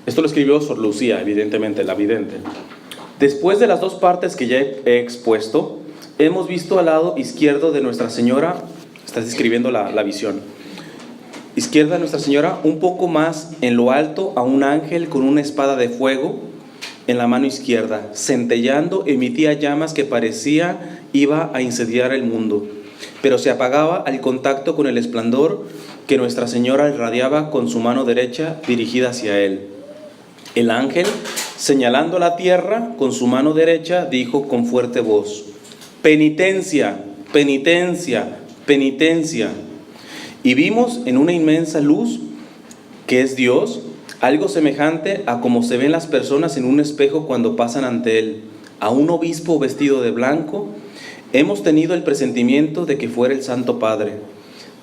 esto lo escribió Sor Lucía, evidentemente, la vidente. Después de las dos partes que ya he expuesto, hemos visto al lado izquierdo de Nuestra Señora, está describiendo la visión. Izquierda de Nuestra Señora, un poco más en lo alto, a un ángel con una espada de fuego en la mano izquierda, centellando, emitía llamas que parecía iba a incendiar el mundo, pero se apagaba al contacto con el esplendor que Nuestra Señora irradiaba con su mano derecha dirigida hacia él. El ángel, señalando la tierra con su mano derecha, dijo con fuerte voz: penitencia, penitencia, penitencia. Y vimos en una inmensa luz, que es Dios, algo semejante a como se ven las personas en un espejo cuando pasan ante él, a un obispo vestido de blanco. Hemos tenido el presentimiento de que fuera el Santo Padre.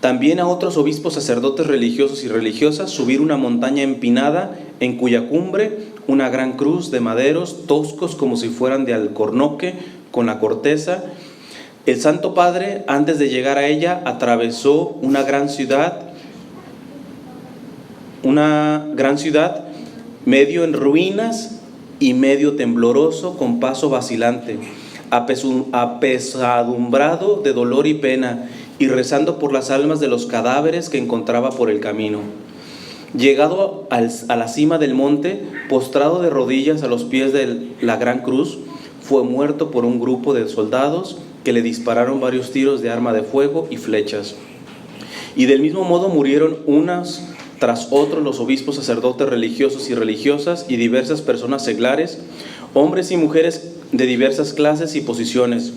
También a otros obispos, sacerdotes religiosos y religiosas, subir una montaña empinada, en cuya cumbre una gran cruz de maderos toscos como si fueran de alcornoque, con la corteza. El Santo Padre, antes de llegar a ella, atravesó una gran ciudad, medio en ruinas y medio tembloroso, con paso vacilante, apesadumbrado de dolor y pena, y rezando por las almas de los cadáveres que encontraba por el camino. Llegado a la cima del monte, postrado de rodillas a los pies de la gran cruz, fue muerto por un grupo de soldados que le dispararon varios tiros de arma de fuego y flechas. Y del mismo modo murieron unas tras otros los obispos, sacerdotes religiosos y religiosas, y diversas personas seglares, hombres y mujeres de diversas clases y posiciones.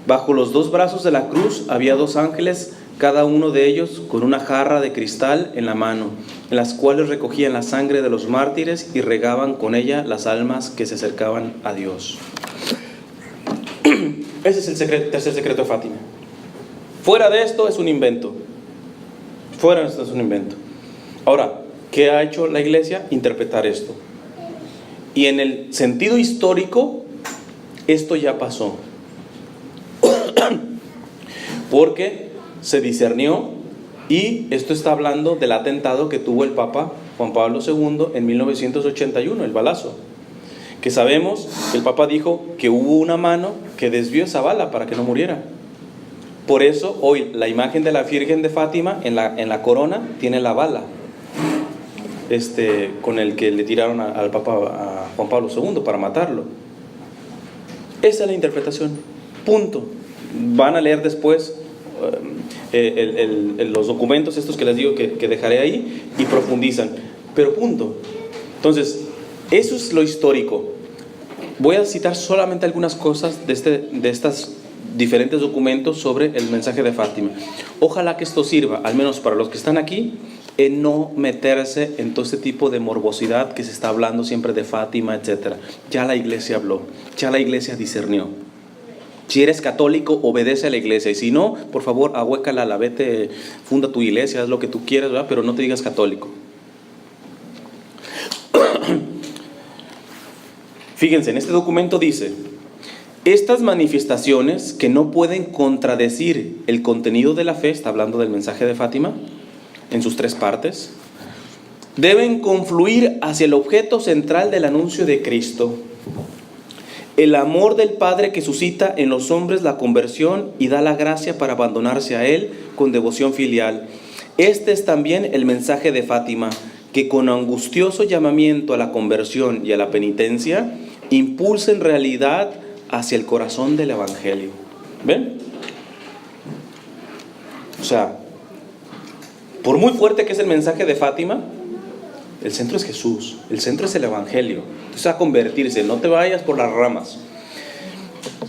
Bajo los dos brazos de la cruz había dos ángeles, cada uno de ellos con una jarra de cristal en la mano, en las cuales recogían la sangre de los mártires y regaban con ella las almas que se acercaban a Dios. Ese es el tercer secreto de Fátima. Fuera de esto es un invento. Fuera de esto es un invento. Ahora, ¿qué ha hecho la iglesia? Interpretar esto. Y en el sentido histórico, esto ya pasó. Porque se discernió, y esto está hablando del atentado que tuvo el Papa Juan Pablo II en 1981, el balazo. Que sabemos, el Papa dijo que hubo una mano que desvió esa bala para que no muriera. Por eso hoy la imagen de la Virgen de Fátima en la corona tiene la bala con el que le tiraron al Papa, a Juan Pablo II, para matarlo. Esa es la interpretación, punto. Van a leer después los documentos estos que les digo que dejaré ahí, y profundizan. Pero punto. Entonces, eso es lo histórico. Voy a citar solamente algunas cosas de estos diferentes documentos sobre el mensaje de Fátima. Ojalá que esto sirva, al menos para los que están aquí, en no meterse en todo este tipo de morbosidad que se está hablando siempre de Fátima, etc. Ya la iglesia habló, ya la iglesia discernió. Si eres católico, obedece a la iglesia, y si no, por favor, ahuécala, vete, funda tu iglesia, haz lo que tú quieras, ¿verdad? Pero no te digas católico. Fíjense, en este documento dice: estas manifestaciones que no pueden contradecir el contenido de la fe, está hablando del mensaje de Fátima, en sus 3 partes, deben confluir hacia el objeto central del anuncio de Cristo, el amor del Padre que suscita en los hombres la conversión y da la gracia para abandonarse a Él con devoción filial. Este es también el mensaje de Fátima, que con angustioso llamamiento a la conversión y a la penitencia, impulsa en realidad hacia el corazón del Evangelio. ¿Ven? O sea, por muy fuerte que es el mensaje de Fátima, el centro es Jesús, el centro es el Evangelio. Entonces, a convertirse, no te vayas por las ramas.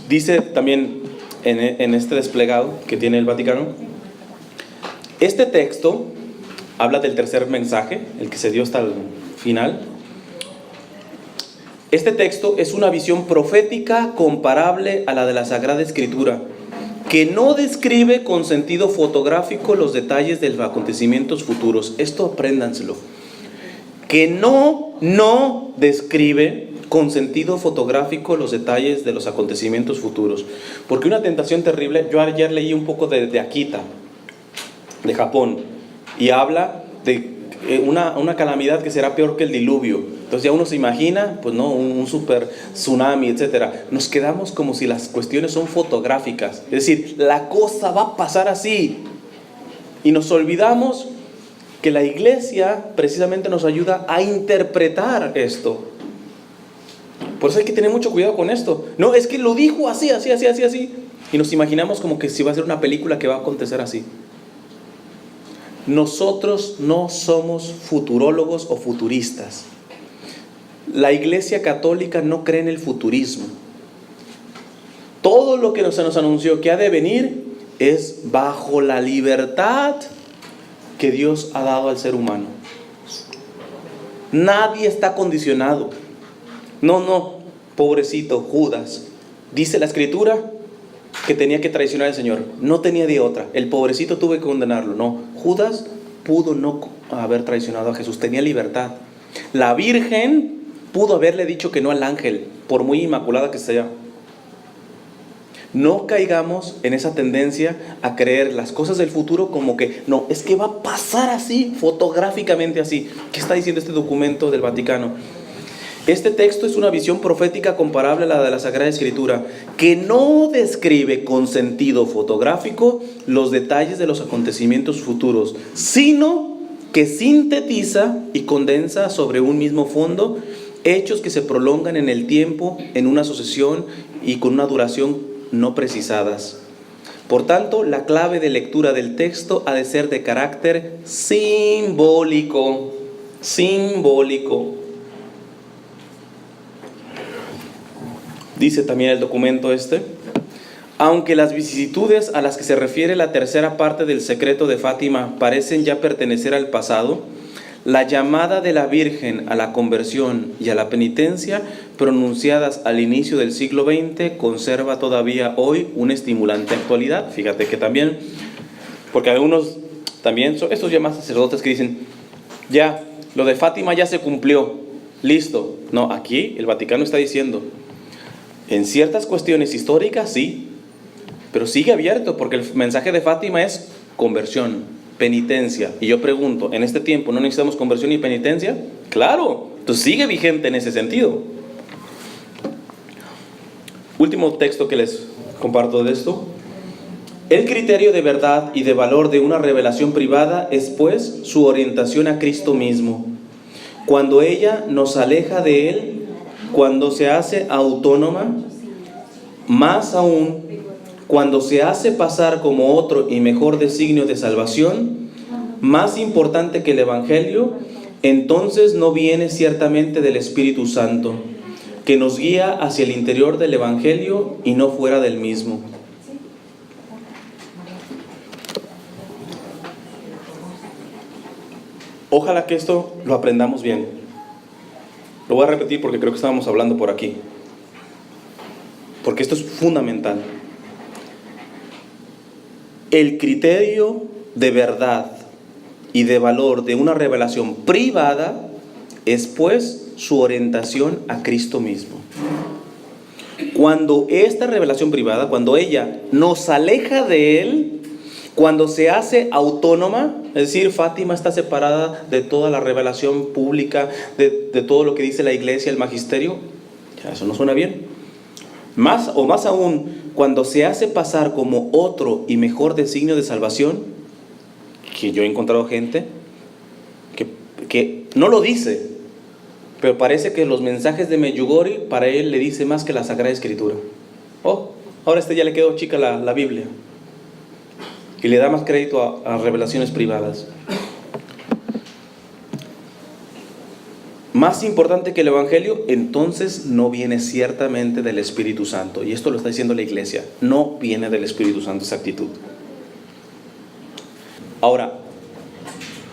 Dice también en este desplegado que tiene el Vaticano, este texto habla del tercer mensaje, el que se dio hasta el final. Este texto es una visión profética comparable a la de la Sagrada Escritura, que no describe con sentido fotográfico los detalles de los acontecimientos futuros. Esto apréndanselo. Que no describe con sentido fotográfico los detalles de los acontecimientos futuros. Porque una tentación terrible, yo ayer leí un poco de Akita, de Japón, y habla de una calamidad que será peor que el diluvio. Entonces ya uno se imagina, pues no, un super tsunami, etcétera. Nos quedamos como si las cuestiones son fotográficas, es decir, la cosa va a pasar así, y nos olvidamos que la iglesia precisamente nos ayuda a interpretar esto. Por eso hay que tener mucho cuidado con esto. No, es que lo dijo así, y nos imaginamos como que si va a ser una película que va a acontecer así. Nosotros no somos futurólogos o futuristas. La Iglesia Católica no cree en el futurismo. Todo lo que se nos anunció que ha de venir es bajo la libertad que Dios ha dado al ser humano. Nadie está condicionado. No, pobrecito Judas. Dice la Escritura que tenía que traicionar al Señor. No tenía de otra. El pobrecito tuve que condenarlo. No, Judas pudo no haber traicionado a Jesús. Tenía libertad. La Virgen pudo haberle dicho que no al ángel, por muy inmaculada que sea. No caigamos en esa tendencia a creer las cosas del futuro como que no, es que va a pasar así, fotográficamente así. ¿Qué está diciendo este documento del Vaticano? Este texto es una visión profética comparable a la de la Sagrada Escritura, que no describe con sentido fotográfico los detalles de los acontecimientos futuros, sino que sintetiza y condensa sobre un mismo fondo hechos que se prolongan en el tiempo, en una sucesión y con una duración no precisadas. Por tanto, la clave de lectura del texto ha de ser de carácter simbólico. Dice también el documento aunque las vicisitudes a las que se refiere la tercera parte del secreto de Fátima parecen ya pertenecer al pasado, la llamada de la Virgen a la conversión y a la penitencia, pronunciadas al inicio del siglo XX, conserva todavía hoy una estimulante actualidad. Fíjate que también, porque algunos también son estos llamados sacerdotes que dicen, ya, lo de Fátima ya se cumplió, listo. No, aquí el Vaticano está diciendo, en ciertas cuestiones históricas sí, pero sigue abierto, porque el mensaje de Fátima es conversión, penitencia. Y yo pregunto, ¿en este tiempo no necesitamos conversión y penitencia? Claro, entonces sigue vigente en ese sentido. Último texto que les comparto de esto. El criterio de verdad y de valor de una revelación privada es, pues, su orientación a Cristo mismo. Cuando ella nos aleja de Él, cuando se hace autónoma, más aún cuando se hace pasar como otro y mejor designio de salvación, más importante que el Evangelio, entonces no viene ciertamente del Espíritu Santo, que nos guía hacia el interior del Evangelio y no fuera del mismo. Ojalá que esto lo aprendamos bien. Lo voy a repetir porque creo que estábamos hablando por aquí. Porque esto es fundamental. El criterio de verdad y de valor de una revelación privada es pues su orientación a Cristo mismo. Cuando esta revelación privada, cuando ella nos aleja de Él, cuando se hace autónoma, es decir, Fátima está separada de toda la revelación pública, de todo lo que dice la iglesia, el magisterio, ya eso no suena bien. Más aún, cuando se hace pasar como otro y mejor designio de salvación, que yo he encontrado gente que no lo dice, pero parece que los mensajes de Medjugorje para él le dice más que la Sagrada Escritura. Oh, ahora ya le quedó chica la Biblia. Y le da más crédito a revelaciones privadas. Más importante que el Evangelio, entonces no viene ciertamente del Espíritu Santo. Y esto lo está diciendo la iglesia. No viene del Espíritu Santo esa actitud. Ahora,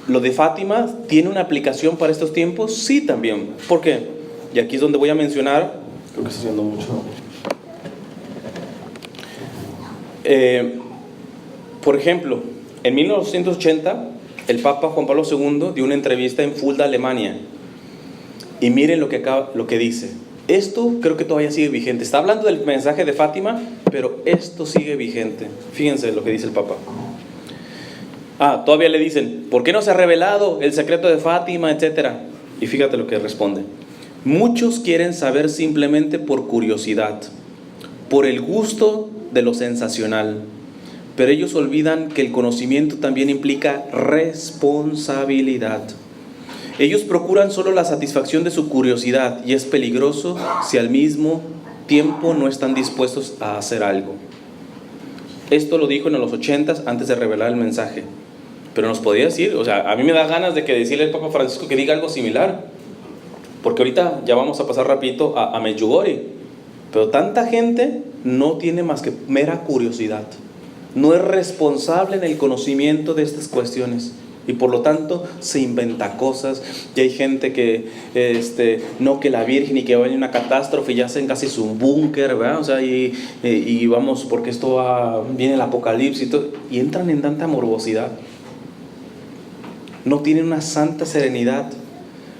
¿lo de Fátima tiene una aplicación para estos tiempos? Sí, también. ¿Por qué? Y aquí es donde voy a mencionar, creo que estoy haciendo mucho. Por ejemplo, en 1980, el Papa Juan Pablo II dio una entrevista en Fulda, Alemania. Y miren lo que dice. Esto creo que todavía sigue vigente. Está hablando del mensaje de Fátima, pero esto sigue vigente. Fíjense lo que dice el Papa. Todavía le dicen, ¿por qué no se ha revelado el secreto de Fátima, etcétera? Y fíjate lo que responde. Muchos quieren saber simplemente por curiosidad, por el gusto de lo sensacional. Pero ellos olvidan que el conocimiento también implica responsabilidad. Ellos procuran solo la satisfacción de su curiosidad y es peligroso si al mismo tiempo no están dispuestos a hacer algo. Esto lo dijo en los 80s antes de revelar el mensaje. Pero nos podía decir, o sea, a mí me da ganas de que decirle al Papa Francisco que diga algo similar. Porque ahorita ya vamos a pasar rapidito a Medjugorje. Pero tanta gente no tiene más que mera curiosidad. No es responsable en el conocimiento de estas cuestiones y por lo tanto se inventa cosas. Y hay gente que no, que la Virgen y que va a venir una catástrofe y ya hacen casi su búnker, ¿verdad? O sea, y vamos, porque esto viene el apocalipsis y todo, y entran en tanta morbosidad. No tienen una santa serenidad.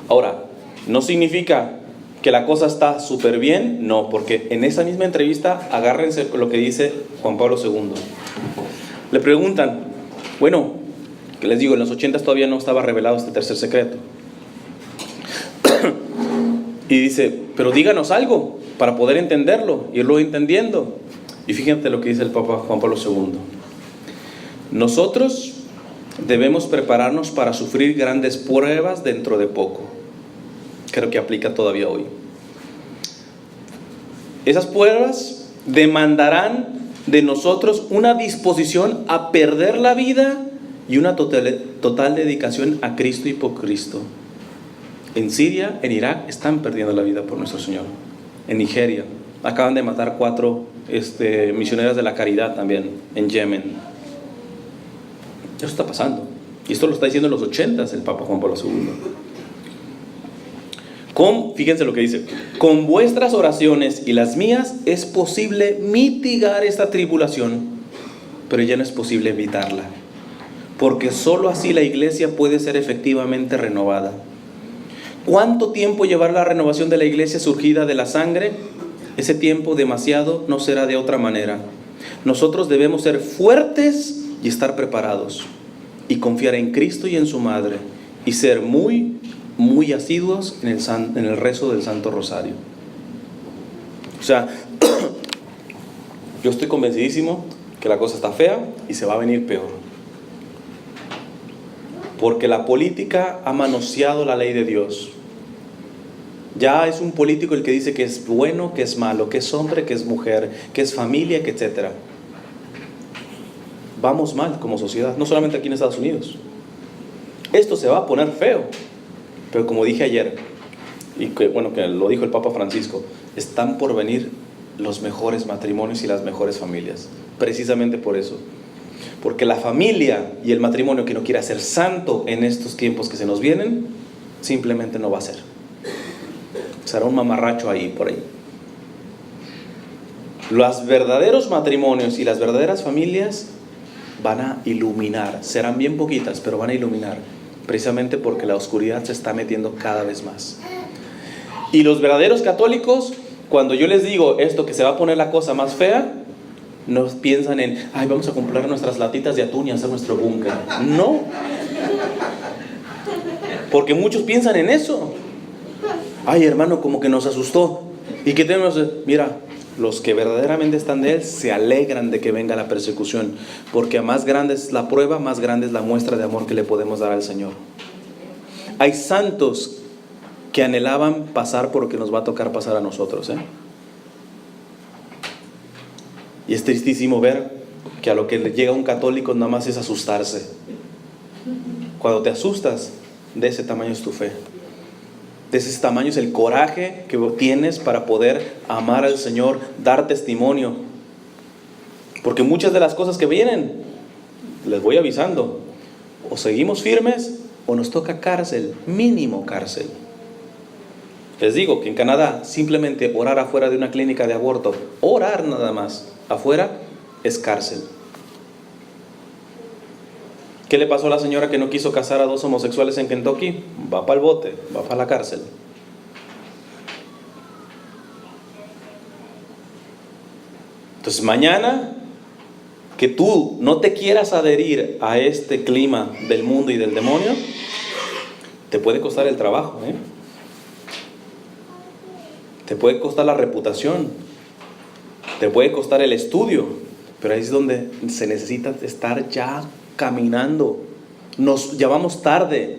Ahora, no significa que la cosa está súper bien, no, porque en esa misma entrevista, agárrense lo que dice Juan Pablo II. Le preguntan, bueno, que les digo, en los 80 todavía no estaba revelado este tercer secreto. Y dice, pero díganos algo para poder entenderlo, irlo entendiendo. Y fíjate lo que dice el Papa Juan Pablo II. Nosotros debemos prepararnos para sufrir grandes pruebas dentro de poco. Creo que aplica todavía hoy. Esas pruebas demandarán de nosotros una disposición a perder la vida y una total dedicación a Cristo y por Cristo. En Siria, en Irak, están perdiendo la vida por nuestro Señor. En Nigeria, acaban de matar 4 misioneras de la caridad también, en Yemen. Eso está pasando. Y esto lo está diciendo en los 80s el Papa Juan Pablo II. Fíjense lo que dice: con vuestras oraciones y las mías es posible mitigar esta tribulación, pero ya no es posible evitarla, porque sólo así la iglesia puede ser efectivamente renovada. ¿Cuánto tiempo llevará la renovación de la iglesia surgida de la sangre? Ese tiempo demasiado no será de otra manera. Nosotros debemos ser fuertes y estar preparados, y confiar en Cristo y en su Madre, y ser muy asiduos en el rezo del Santo Rosario. O sea, yo estoy convencidísimo que la cosa está fea y se va a venir peor, porque la política ha manoseado la ley de Dios. Ya es un político el que dice que es bueno, que es malo, que es hombre, que es mujer, que es familia, que etcétera. vamos mal como sociedad, no solamente aquí en Estados Unidos. Esto se va a poner feo, pero como dije ayer, y que lo dijo el Papa Francisco, están por venir los mejores matrimonios y las mejores familias, precisamente por eso. Porque la familia y el matrimonio que no quiera ser santo en estos tiempos que se nos vienen, simplemente no va a ser. Será un mamarracho ahí, por ahí. Los verdaderos matrimonios y las verdaderas familias van a iluminar. Serán bien poquitas, pero van a iluminar. Precisamente porque la oscuridad se está metiendo cada vez más. Y los verdaderos católicos, cuando yo les digo esto, que se va a poner la cosa más fea, no piensan en, ay, vamos a comprar nuestras latitas de atún y hacer nuestro búnker. No. Porque muchos piensan en eso. Ay, hermano, como que nos asustó. ¿Y qué tenemos? Mira, los que verdaderamente están de Él se alegran de que venga la persecución. Porque a más grande es la prueba, más grande es la muestra de amor que le podemos dar al Señor. Hay santos que anhelaban pasar por lo que nos va a tocar pasar a nosotros, Y es tristísimo ver que a lo que le llega un católico nada más es asustarse. Cuando te asustas, de ese tamaño es tu fe. De ese tamaño es el coraje que tienes para poder amar al Señor, dar testimonio. Porque muchas de las cosas que vienen, les voy avisando, o seguimos firmes o nos toca cárcel, mínimo cárcel. Les digo que en Canadá simplemente orar afuera de una clínica de aborto, orar nada más, afuera es cárcel. ¿Qué le pasó a la señora que no quiso casar a 2 homosexuales en Kentucky? Va para el bote, va para la cárcel. Entonces mañana, que tú no te quieras adherir a este clima del mundo y del demonio, te puede costar el trabajo, Te puede costar la reputación, te puede costar el estudio, pero ahí es donde se necesita estar ya caminando. Nos llamamos tarde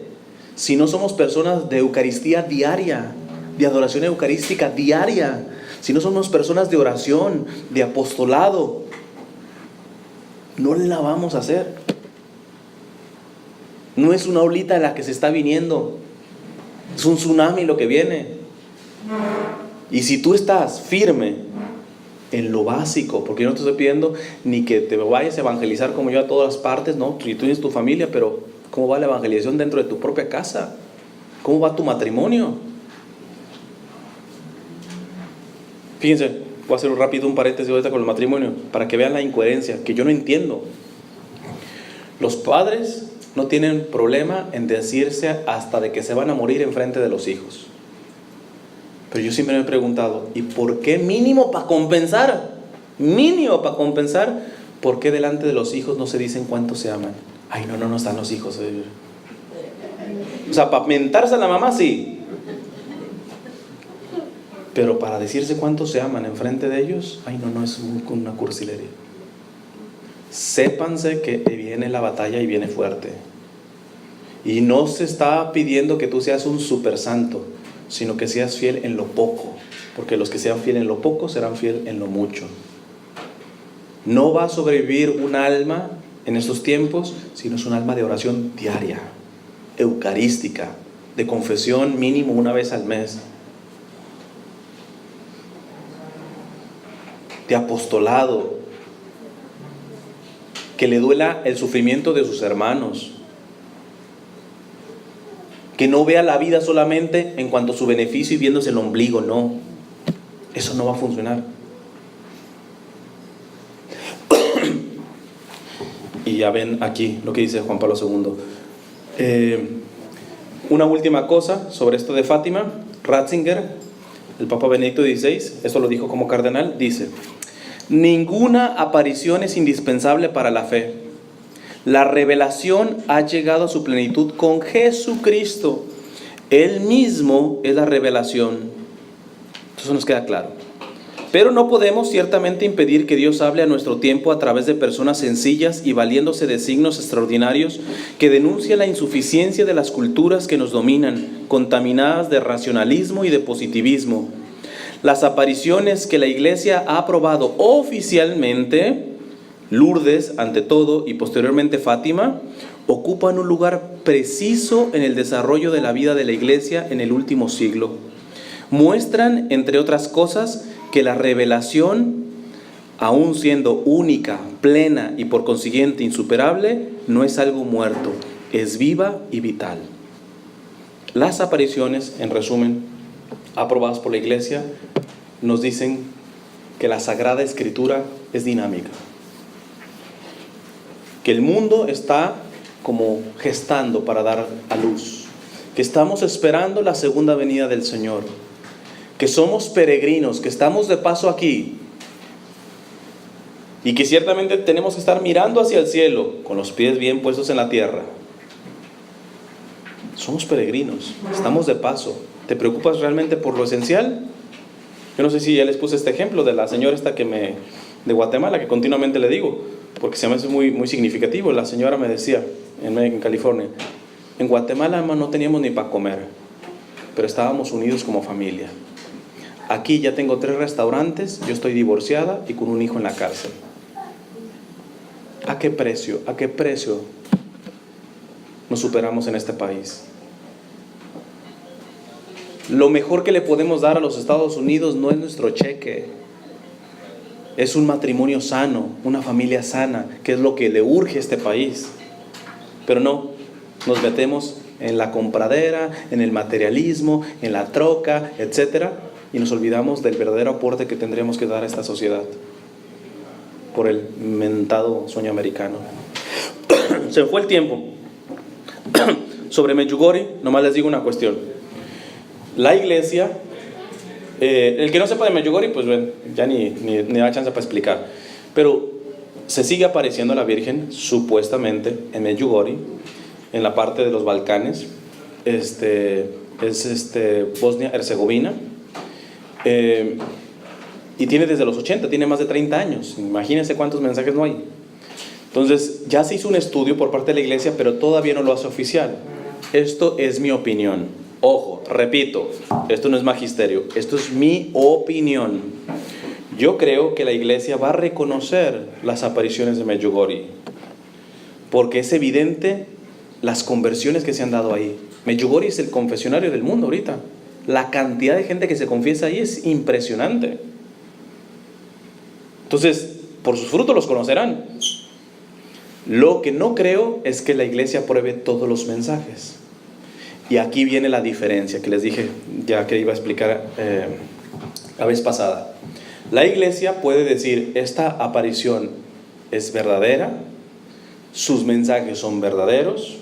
si no somos personas de Eucaristía diaria, de adoración eucarística diaria, si no somos personas de oración, de apostolado, no la vamos a hacer. No es una olita la que se está viniendo, es un tsunami lo que viene. Y si tú estás firme en lo básico, porque yo no te estoy pidiendo ni que te vayas a evangelizar como yo a todas partes, no, tú tienes tu familia, pero ¿cómo va la evangelización dentro de tu propia casa? ¿Cómo va tu matrimonio? Fíjense, voy a hacer un paréntesis ahorita con el matrimonio, para que vean la incoherencia, que yo no entiendo. Los padres no tienen problema en decirse hasta de que se van a morir enfrente de los hijos. Pero yo siempre me he preguntado, ¿y por qué mínimo para compensar? ¿Por qué delante de los hijos no se dicen cuánto se aman? Ay, no están los hijos. O sea, para mentarse a la mamá sí. Pero para decirse cuánto se aman enfrente de ellos, ay, no es una cursilería. Sépanse que viene la batalla y viene fuerte. Y no se está pidiendo que tú seas un super santo, sino que seas fiel en lo poco, porque los que sean fieles en lo poco serán fieles en lo mucho. No va a sobrevivir un alma en estos tiempos, sino es un alma de oración diaria, eucarística, de confesión mínimo una vez al mes, de apostolado, que le duela el sufrimiento de sus hermanos, que no vea la vida solamente en cuanto a su beneficio y viéndose el ombligo. No, eso no va a funcionar. Y ya ven aquí lo que dice Juan Pablo II. Una última cosa sobre esto de Fátima. Ratzinger, el Papa Benedicto XVI, esto lo dijo como cardenal, dice: ninguna aparición es indispensable para la fe. La revelación ha llegado a su plenitud con Jesucristo. Él mismo es la revelación. Eso nos queda claro. Pero no podemos ciertamente impedir que Dios hable a nuestro tiempo a través de personas sencillas y valiéndose de signos extraordinarios que denuncian la insuficiencia de las culturas que nos dominan, contaminadas de racionalismo y de positivismo. Las apariciones que la Iglesia ha aprobado oficialmente Lourdes, ante todo, y posteriormente Fátima, ocupan un lugar preciso en el desarrollo de la vida de la Iglesia en el último siglo. Muestran, entre otras cosas, que la revelación, aun siendo única, plena y por consiguiente insuperable, no es algo muerto, es viva y vital. Las apariciones, en resumen, aprobadas por la Iglesia, nos dicen que la Sagrada Escritura es dinámica, que el mundo está como gestando para dar a luz, que estamos esperando la segunda venida del Señor, que somos peregrinos, que estamos de paso aquí y que ciertamente tenemos que estar mirando hacia el cielo con los pies bien puestos en la tierra. Somos peregrinos, estamos de paso. ¿Te preocupas realmente por lo esencial? Yo no sé si ya les puse este ejemplo de la señora esta de Guatemala, que continuamente le digo, porque se me hace muy, muy significativo. La señora me decía, en California, en Guatemala no teníamos ni para comer, pero estábamos unidos como familia. Aquí ya tengo 3 restaurantes, yo estoy divorciada y con un hijo en la cárcel. ¿A qué precio nos superamos en este país? Lo mejor que le podemos dar a los Estados Unidos no es nuestro cheque, es un matrimonio sano, una familia sana, que es lo que le urge a este país. Pero no, nos metemos en la compradera, en el materialismo, en la troca, etcétera, y nos olvidamos del verdadero aporte que tendríamos que dar a esta sociedad por el mentado sueño americano. Se me fue el tiempo. Sobre Medjugorje, nomás les digo una cuestión. La Iglesia, el que no sepa de Medjugorje, pues bueno, ya ni da chance para explicar. Pero se sigue apareciendo la Virgen, supuestamente, en Medjugorje, en la parte de los Balcanes, Bosnia-Herzegovina, y tiene desde los 80, tiene más de 30 años. Imagínense cuántos mensajes no hay. Entonces, ya se hizo un estudio por parte de la Iglesia, pero todavía no lo hace oficial. Esto es mi opinión. Ojo, repito, esto no es magisterio, esto es mi opinión. Yo creo que la Iglesia va a reconocer las apariciones de Medjugorje, porque es evidente las conversiones que se han dado ahí. Medjugorje es el confesionario del mundo ahorita. La cantidad de gente que se confiesa ahí es impresionante. Entonces, por sus frutos los conocerán. Lo que no creo es que la Iglesia apruebe todos los mensajes. Y aquí viene la diferencia que les dije, ya que iba a explicar la vez pasada. La Iglesia puede decir, esta aparición es verdadera, sus mensajes son verdaderos.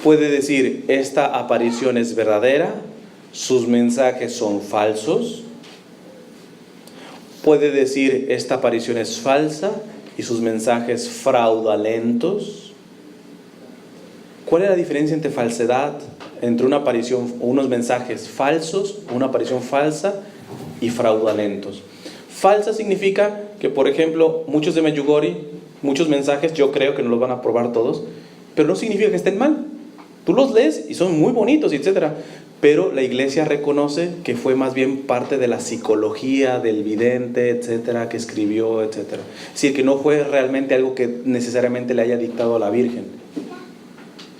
Puede decir, esta aparición es verdadera, sus mensajes son falsos. Puede decir, esta aparición es falsa y sus mensajes fraudulentos. ¿Cuál es la diferencia entre falsedad, entre una aparición o unos mensajes falsos, una aparición falsa y fraudulentos? Falsa significa que, por ejemplo, muchos de Medjugorje, muchos mensajes, yo creo que no los van a aprobar todos, pero no significa que estén mal. Tú los lees y son muy bonitos, etcétera. Pero la Iglesia reconoce que fue más bien parte de la psicología del vidente, etcétera, que escribió, etcétera. Es decir, que no fue realmente algo que necesariamente le haya dictado a la Virgen.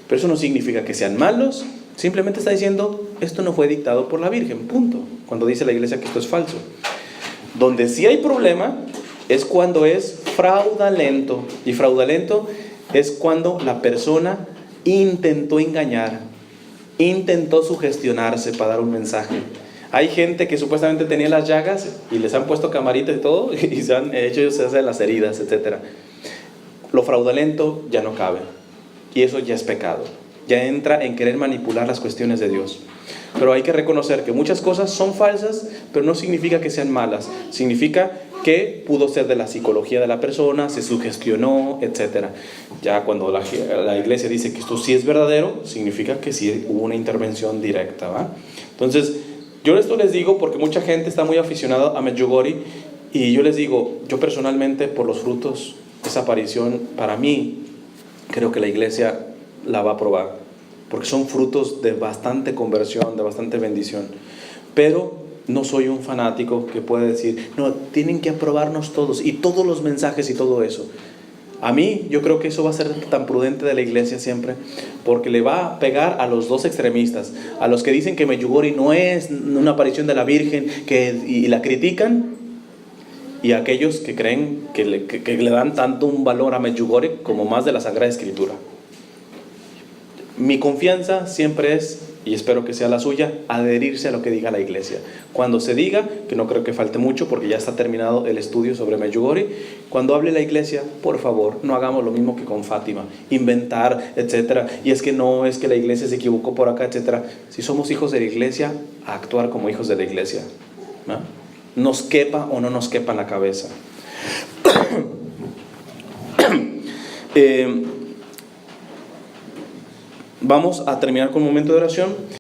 Pero eso no significa que sean malos, simplemente está diciendo, esto no fue dictado por la Virgen, punto. Cuando dice la Iglesia que esto es falso. Donde sí hay problema es cuando es fraudulento. Y fraudulento es cuando la persona intentó engañar, intentó sugestionarse para dar un mensaje. Hay gente que supuestamente tenía las llagas y les han puesto camaritas y todo y se han hecho las heridas, etc. Lo fraudulento ya no cabe y eso ya es pecado, ya entra en querer manipular las cuestiones de Dios. Pero hay que reconocer que muchas cosas son falsas, pero no significa que sean malas, significa que pudo ser de la psicología de la persona, se sugestionó, etc. Ya cuando la Iglesia dice que esto sí es verdadero, significa que sí hubo una intervención directa, ¿va? Entonces, yo esto les digo porque mucha gente está muy aficionada a Medjugorje y yo les digo, yo personalmente por los frutos, esa aparición para mí, creo que la Iglesia la va a aprobar, porque son frutos de bastante conversión, de bastante bendición. Pero no soy un fanático que puede decir, no, tienen que aprobarnos todos y todos los mensajes y todo eso. A mí, yo creo que eso va a ser tan prudente de la iglesia siempre, porque le va a pegar a los dos extremistas, a los que dicen que Medjugorje no es una aparición de la Virgen y la critican, y a aquellos que creen que le dan tanto un valor a Medjugorje como más de la Sagrada Escritura. Mi confianza siempre es, y espero que sea la suya, adherirse a lo que diga la iglesia. Cuando se diga, que no creo que falte mucho porque ya está terminado el estudio sobre Medjugorje, cuando hable la iglesia, por favor, no hagamos lo mismo que con Fátima, inventar, etcétera. Y es que no, es que la iglesia se equivocó por acá, etcétera. Si somos hijos de la iglesia, a actuar como hijos de la iglesia, ¿no? Nos quepa o no nos quepa en la cabeza. Vamos a terminar con un momento de oración.